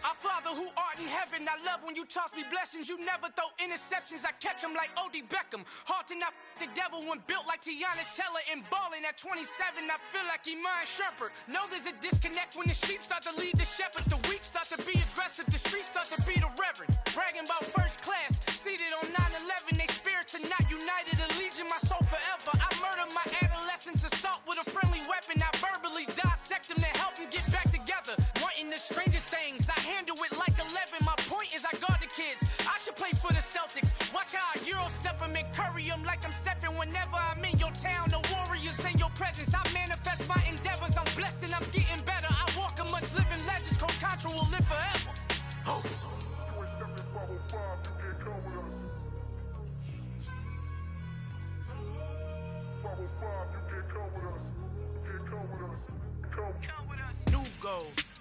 Our Father who art in heaven, I love when you toss me blessings. You never throw interceptions, I catch them like O.D. Beckham. Hard to not the devil when built like Tiana Teller and balling at 27. I feel like Iman Shumpert. Know there's a disconnect when the sheep start to lead the shepherd. The weak start to be aggressive, the streets start to be the reverend. Bragging about first class, seated on 9/11. They spirits are not united, allegiance my soul forever. I murder my adolescence, assault with a friendly weapon. I verbally dissect them to help them get back together. Wanting the strangest things, I handle it like 11. My point is I guard the kids. I should play for the Celtics. Watch how I Euro step them and curry them like I'm stepping. Whenever I'm in your town, the warriors in your presence. I manifest my endeavors. I'm blessed and I'm getting better. I walk amongst living legends. Coach Contra will live forever. Oh.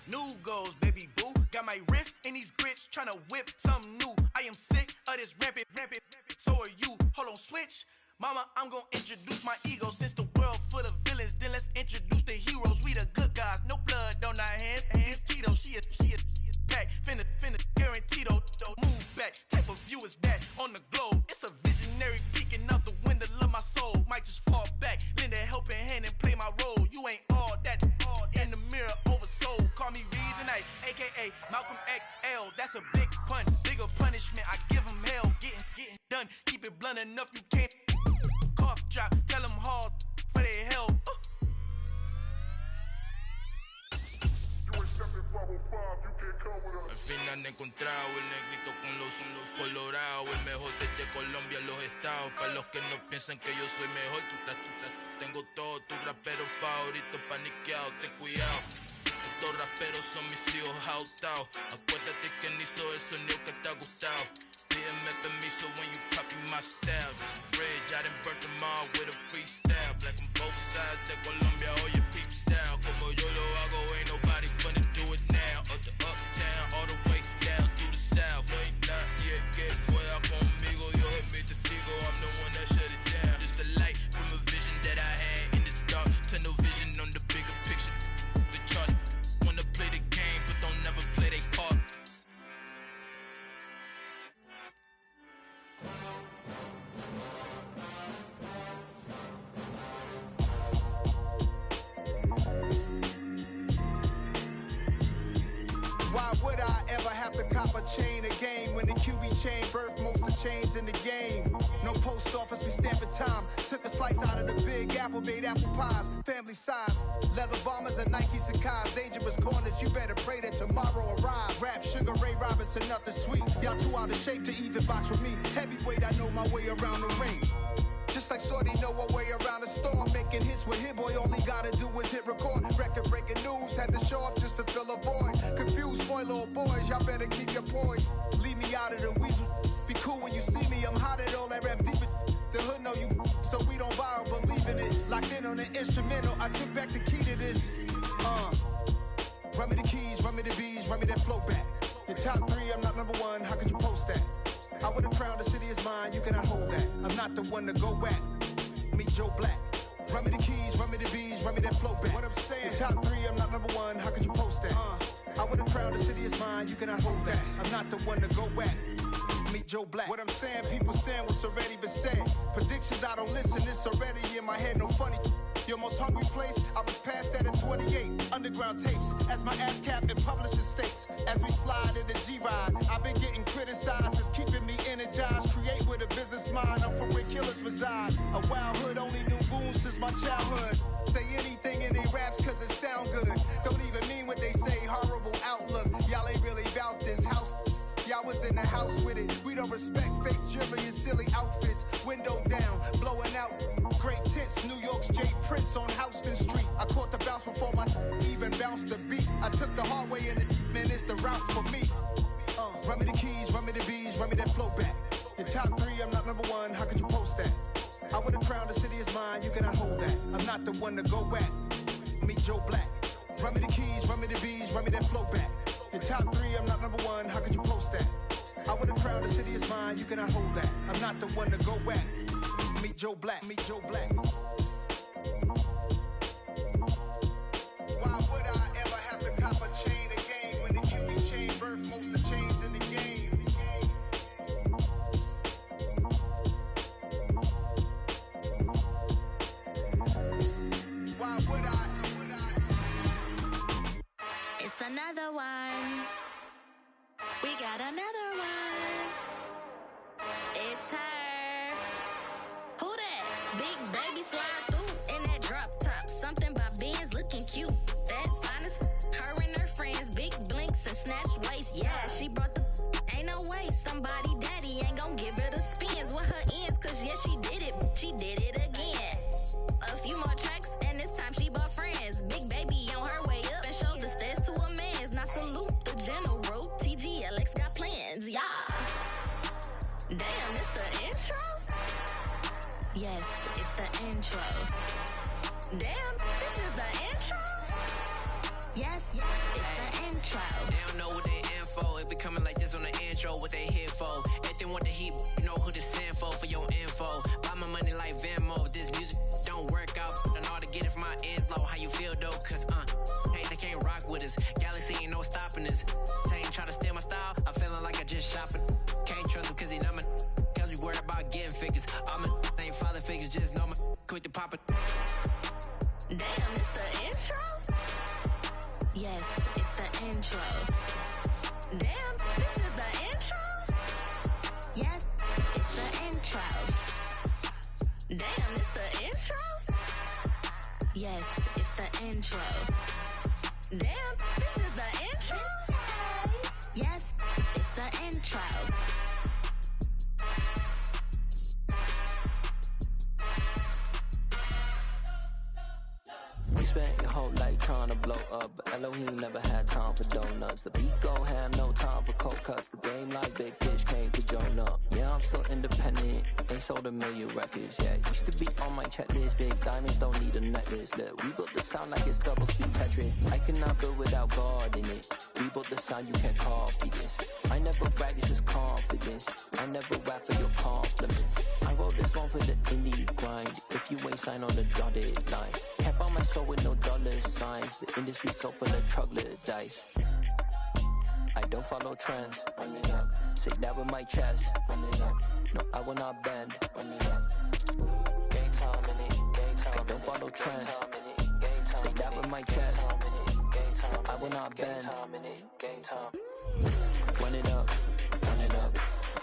New goals, baby boo. Got my wrist in these grits, tryna whip something new. I am sick of this rampant. So are you. Hold on, switch. Mama, I'm gonna introduce my ego. Since the world full of villains, then let's introduce the heroes. We the good guys, no blood on our hands. It's Tito, she a pack. Finna guaranteed, move back. Type of view is that on the globe? It's a visionary peeking out the window of my soul. Might just fall back, lend a helping hand and play my role. You ain't all that in the mirror oversold. Call me Reason A, aka Malcolm XL. That's a big pun, bigger punishment. I give him hell, getting done. Keep it blunt enough, you can't cough drop. Tell them hard for their health. Al fin han encontrado el negrito con los colorados, el mejor desde Colombia, los estados. Para los que no piensan que yo soy mejor, tengo todo, tus raperos favoritos paniqueados, ten cuidado. Estos raperos son mis hijos adoptados. Acuérdate que ni hizo el sonido que te ha gustado. and met the me, so when you copy my style, this bridge, I done burnt them all with a freestyle. Black on both sides, de Colombia, all your peep style. Como yo lo hago, ain't nobody finna do it now. Up to uptown, all the way down through the south. No ain't not yet, que fuera conmigo, Dios es mi testigo, I'm the one that shut it down. Just the light from a vision that I had in the dark, to no vision on the bigger picture. The charts wanna play the game, but don't never play their part. Why would I ever have to cop a chain again when the QB chain birthed most of chains in the game? No post office, we stamping time. Took a slice out of the big apple, made apple pies, family size. Leather bombers and Nike Sacai's, dangerous corners, you better pray that tomorrow arrives. Rap, Sugar Ray Robinson, nothing sweet. Y'all too out of shape to even box with me. Heavyweight, I know my way around the ring. Just like Shorty know her way around the storm, making hits with Hit Boy, all he gotta do is hit record. Record breaking news, had to show up just to fill a void. Confused boy, little boys, y'all better keep your poise. Leave me out of the weasel. Be cool when you see me, I'm hot at all that rap deep. The hood know you, so we don't borrow, believe in it. Locked in on the instrumental, I took back the key to this. Run me the keys, run me the bees, run me that flow back. Your top three, I'm not number one, how could you post that? I would've crowned the city is mine, you cannot hold that. I'm not the one to go at. Meet Joe Black. Run me the keys, run me the bees, run me that flow back. What I'm saying, your top three, I'm not number one, how could you post that? I would've crowned the city is mine, you cannot hold that. I'm not the one to go at. Meet Joe Black. What I'm saying, people saying what's already been said. Predictions, I don't listen, it's already in my head, no funny. Your most hungry place, I was past that at 28. Underground tapes, as my ass cap in publishing states. As we slide in the G-Ride, I've been getting criticized, it's keeping me energized. Create with a business mind, I'm from where killers reside. A wild hood, only knew goons since my childhood. Say anything in they raps cause it sound good. Don't even mean what they say, horrible outlook. Y'all ain't really about this house. Y'all was in the house with it. We don't respect fake jewelry and silly outfits. Window down, blowing out great tits. New York's Jay Prince on Houston Street. I caught the bounce before my even bounced the beat. I took the hard way in it, man, it's the route for me. Run me the keys, run me the bees, run me that flow back. Your top three, I'm not number one, how could you post that? I would've crowned the city is mine, you cannot hold that. I'm not the one to go at. Meet Joe Black. Run me the keys, run me the bees, run me that flow back. Your top three, I'm not number one, how could you post that? I would've crowned the city is mine, you cannot hold that. I'm not the one to go at. Meet Joe Black, meet Joe Black. Why would I ever have to cop a chain again when the QB chain birthed most of chains in the game? Why would I? It's another one. We got another one. It's her. Who that? Big baby slide through in that drop top. Something by Benz looking cute. That's fine as her and her friends. Big blinks and snatch waist. Yeah, she brought the ain't no way. Somebody daddy ain't gon' give her the spins with her ends. Cause yeah, she did it. She did it again. A few more tracks and this time she bought friends. Big baby on her way up and showed the stairs to a man's. Now salute the general. TGLX got plans, yeah. Damn, it's the intro? Yes, it's the intro. Damn, this is the intro? Yes, it's the intro. They don't know what they in for. If we coming like this on the intro, what they here for? If they want the heat, you know who to send for your info. Buy my money like Venmo. This music don't work out. I know how to get it from my ends low. How you feel though? Cause hey, they can't rock with us. Galaxy ain't no stopping us. They ain't try to steal my style. I'm feeling like I just shot for. Can't trust him cause he numb. Cause we worried about getting figures. All my ain't father figures, just know my quick to pop it. Damn, it's the intro? Yes, it's the intro. Damn, this is the intro? Yes, it's the intro. Damn, it's the intro? Yes, it's the intro. Damn, this is the intro? Yes, it's the intro. spent your whole life trying to blow up, but Elohim never had time for donuts. The beat go ham, no time for cold cuts. The game like Big Pitch came to Jonah. Yeah, I'm still independent, ain't sold a million records yet. Used to be on my checklist, big diamonds don't need a necklace. Look, we built the sound like it's double speed Tetris. I cannot build without God in it. We built the sound, you can't copy this. I never brag, it's just confidence. I never rap for your compliments. I wrote this one for the indie grind. If you ain't signed on the dotted line, can't buy my soul with no dollar signs. The industry so full of troglodytes. I don't follow trends. Say that with my chest. No, I will not bend. Gang time in it. I don't follow trends. Say that with my chest. No, I will not bend. Gang time. Run it up. Run it up.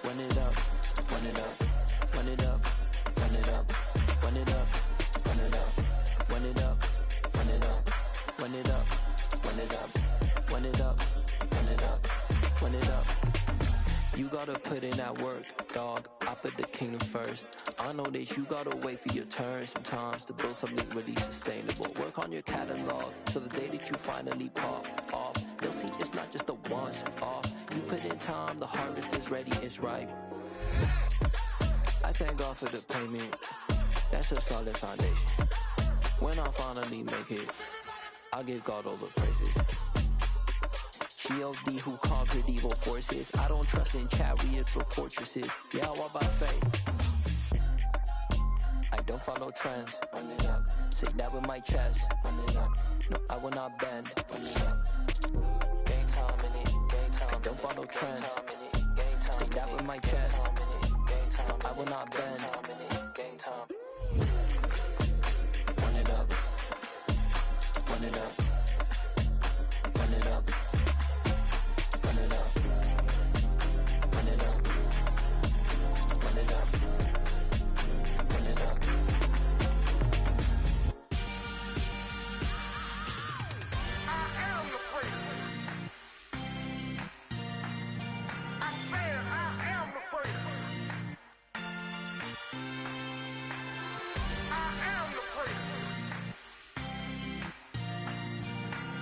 Run it up. Run it up. Run it up. Run it up. Run it up. Run it up. Run it up. Run it up. Run it up. Run it up. Run it up. Run it up. Run it up. You gotta put in that work, dog. I put the kingdom first. I know that you gotta wait for your turn sometimes to build something really sustainable. Work on your catalog so the day that you finally pop off, you'll see it's not just a once off. You put in time, the harvest is ready, it's ripe. I thank God for the payment. That's a solid foundation. When I finally make it, I'll give God all the praises. G.O.D. who conquered evil forces. I don't trust in chariots or fortresses. Yeah, I walk by faith. I don't follow trends. Run it up. Say that with my chest. Run it up. No, I will not bend. Run it up. Gang time in it. Gang time. I don't follow trends. Say that with my chest. I will not bend. Gang time. Run it up. Run it up. Run it up. Run it up. Run it up. Run it up. Run it up. I am the priest. I said I am the priest. I am the priest.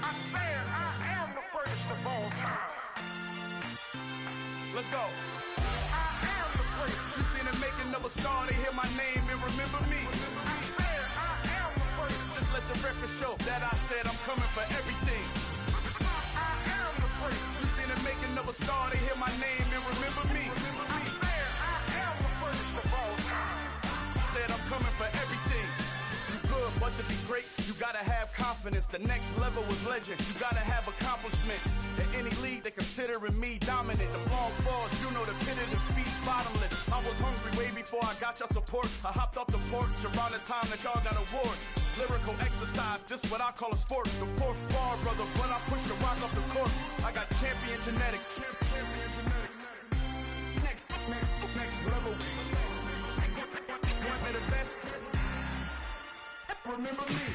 I said I am the greatest of all time. Let's go. I am the priest. You seen the making of a star, they hear my name and remember me. I said I am the priest. Just let the record show that I said I'm coming for everything. I am the priest. You seen the making of a star, they hear my name and remember me. I said I am the greatest of all time. Said I'm coming for everything. You good, but to be great, you gotta have confidence. The next level was legend. You gotta have accomplishments. In any league, they considering me dominant. The long falls, you know the pit of defeat, bottomless. I was hungry way before I got your support. I hopped off the porch around the time that y'all got awards. Lyrical exercise, this what I call a sport. The fourth bar, brother, when I push the rock off the court. I got champion genetics. Champion genetics. Next level. One of the best. Remember me.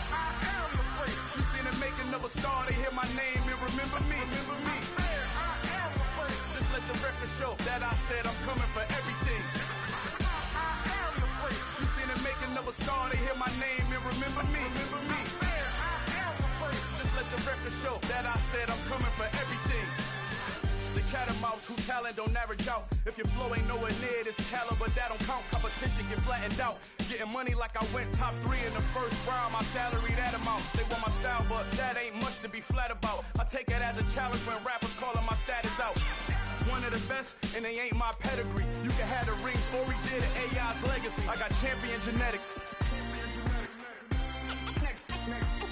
I am the priest. You seen the making of a star, they hear my name and remember me. Remember me. I said I am the priest. Just let the record show that I said I'm coming for everything. I am the priest. You seen the making of a star, they hear my name and remember me. Remember me. I said I am the priest. Just let the record show that I said I'm coming for everything. The catamounts who talent don't average out. If your flow ain't nowhere near this caliber, that don't count. Competition get flattened out. Getting money like I went top 3 in the first round. My salary that amount. They want my style, but that ain't much to be flat about. I take it as a challenge when rappers calling my status out. One of the best, and they ain't my pedigree. You can have the rings, or we did it, AI's legacy. I got champion genetics.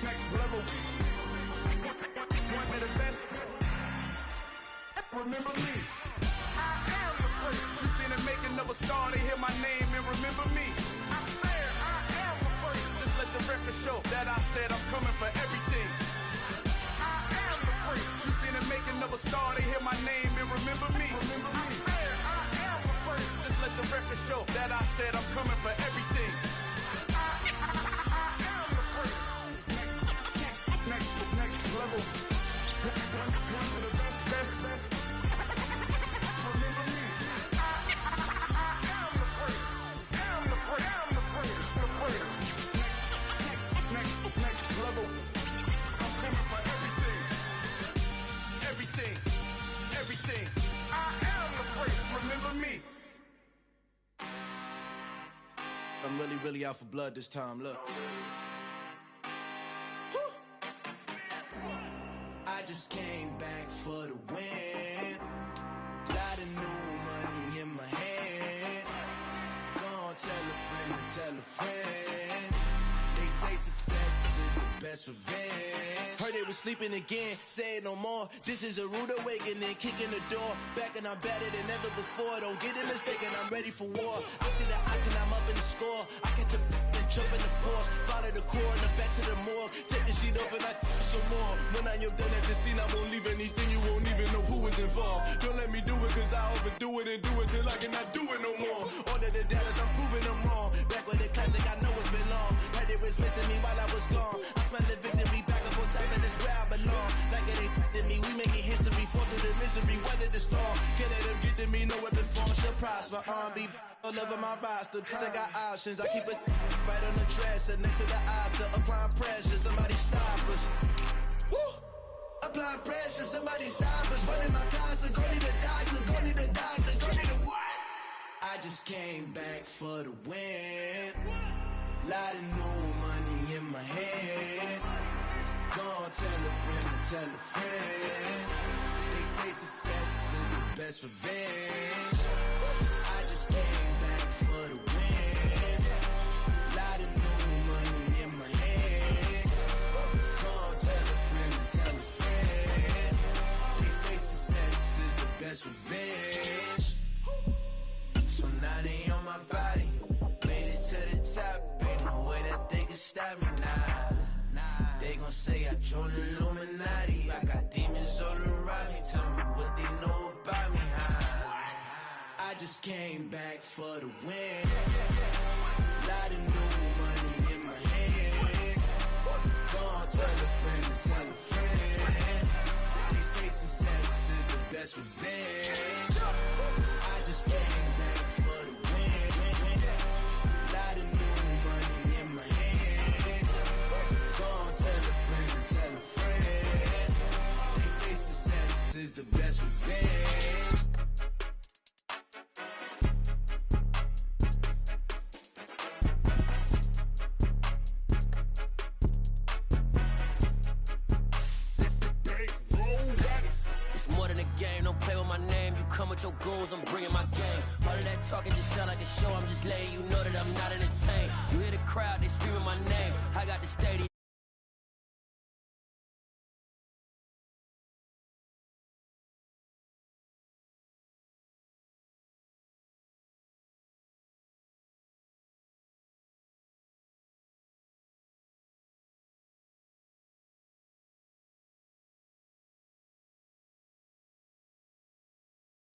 Next level. One of the best. Remember me. I am the priest. You seen the making of a star, they hear my name and remember me. I said I am the priest. Just let the record show that I said I'm coming for everything. I am the priest. You seen the making of a star, they hear my name and remember me. Remember me. I said I am the priest. Just let the record show that I said I'm coming for everything. I am the priest. Next level. One of the best. Remember me. I am the priest. Am the priest. Am the priest. The priest. Next really out for blood this time, look. I just came back for the win. Lot of new money in my hand. Gonna tell a friend to tell a friend. They say success is the best revenge. Heard they was sleeping again, say it no more. This is a rude awakening, kicking the door. Back and I'm better than ever before. Don't get it mistaken, I'm ready for war. I see the option, I'm up in the score. I catch a and jump in the course. Follow the core and the back to the morgue. Take the sheet off and I some more. When I'm done at the scene, I won't leave anything. You won't even know who is involved. Don't let me do it, cause I overdo it and do it till I cannot do it no more. All of the doubters, I'm proving them wrong. Back with the classic, I know it's been long. Had it was missing me while I was gone. I smell the victory back up on top, and it's where I belong. Like it ain't to me, we making history. Fall through the misery, weather the storm. Can't let them get to me, no weapon form shall prosper. R&B all over my roster. I got options, I keep it right on the dresser. Next to the Oscar, applying pressure. Somebody stop us. Woo! Applying pressure, somebody stop us. Running my concert, go need a doctor, go need a doctor, go need a what? I just came back for the win. Lot of new money in my hand. Gonna tell a friend to tell a friend. They say success is the best revenge. I just came back for the win. Lot of new money in my hand. Gonna tell a friend to tell a friend. They say success is the best revenge. So now they on my body. Made it to the top. Ain't no way that they can stop me now. They gon' say I joined the Illuminati. I got demons all around me. Tell me what they know about me, huh? I just came back for the win. Lot of new money in my hand. Gonna tell a friend to tell a friend. They say success is the best revenge. I just came back for the win. Lot of new money in my hand. Gonna tell a friend to tell a friend. They say success is the best revenge. It's more than a game, don't play with my name. You come with your goons, I'm bringing my game. All of that talking just sound like a show, I'm just letting you know that I'm not entertained. You hear the crowd, they screaming my name. I got the stadium.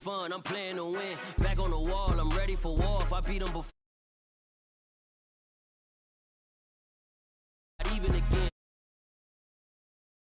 Fun, I'm playing to win. Back on the wall, I'm ready for war. If I beat them before.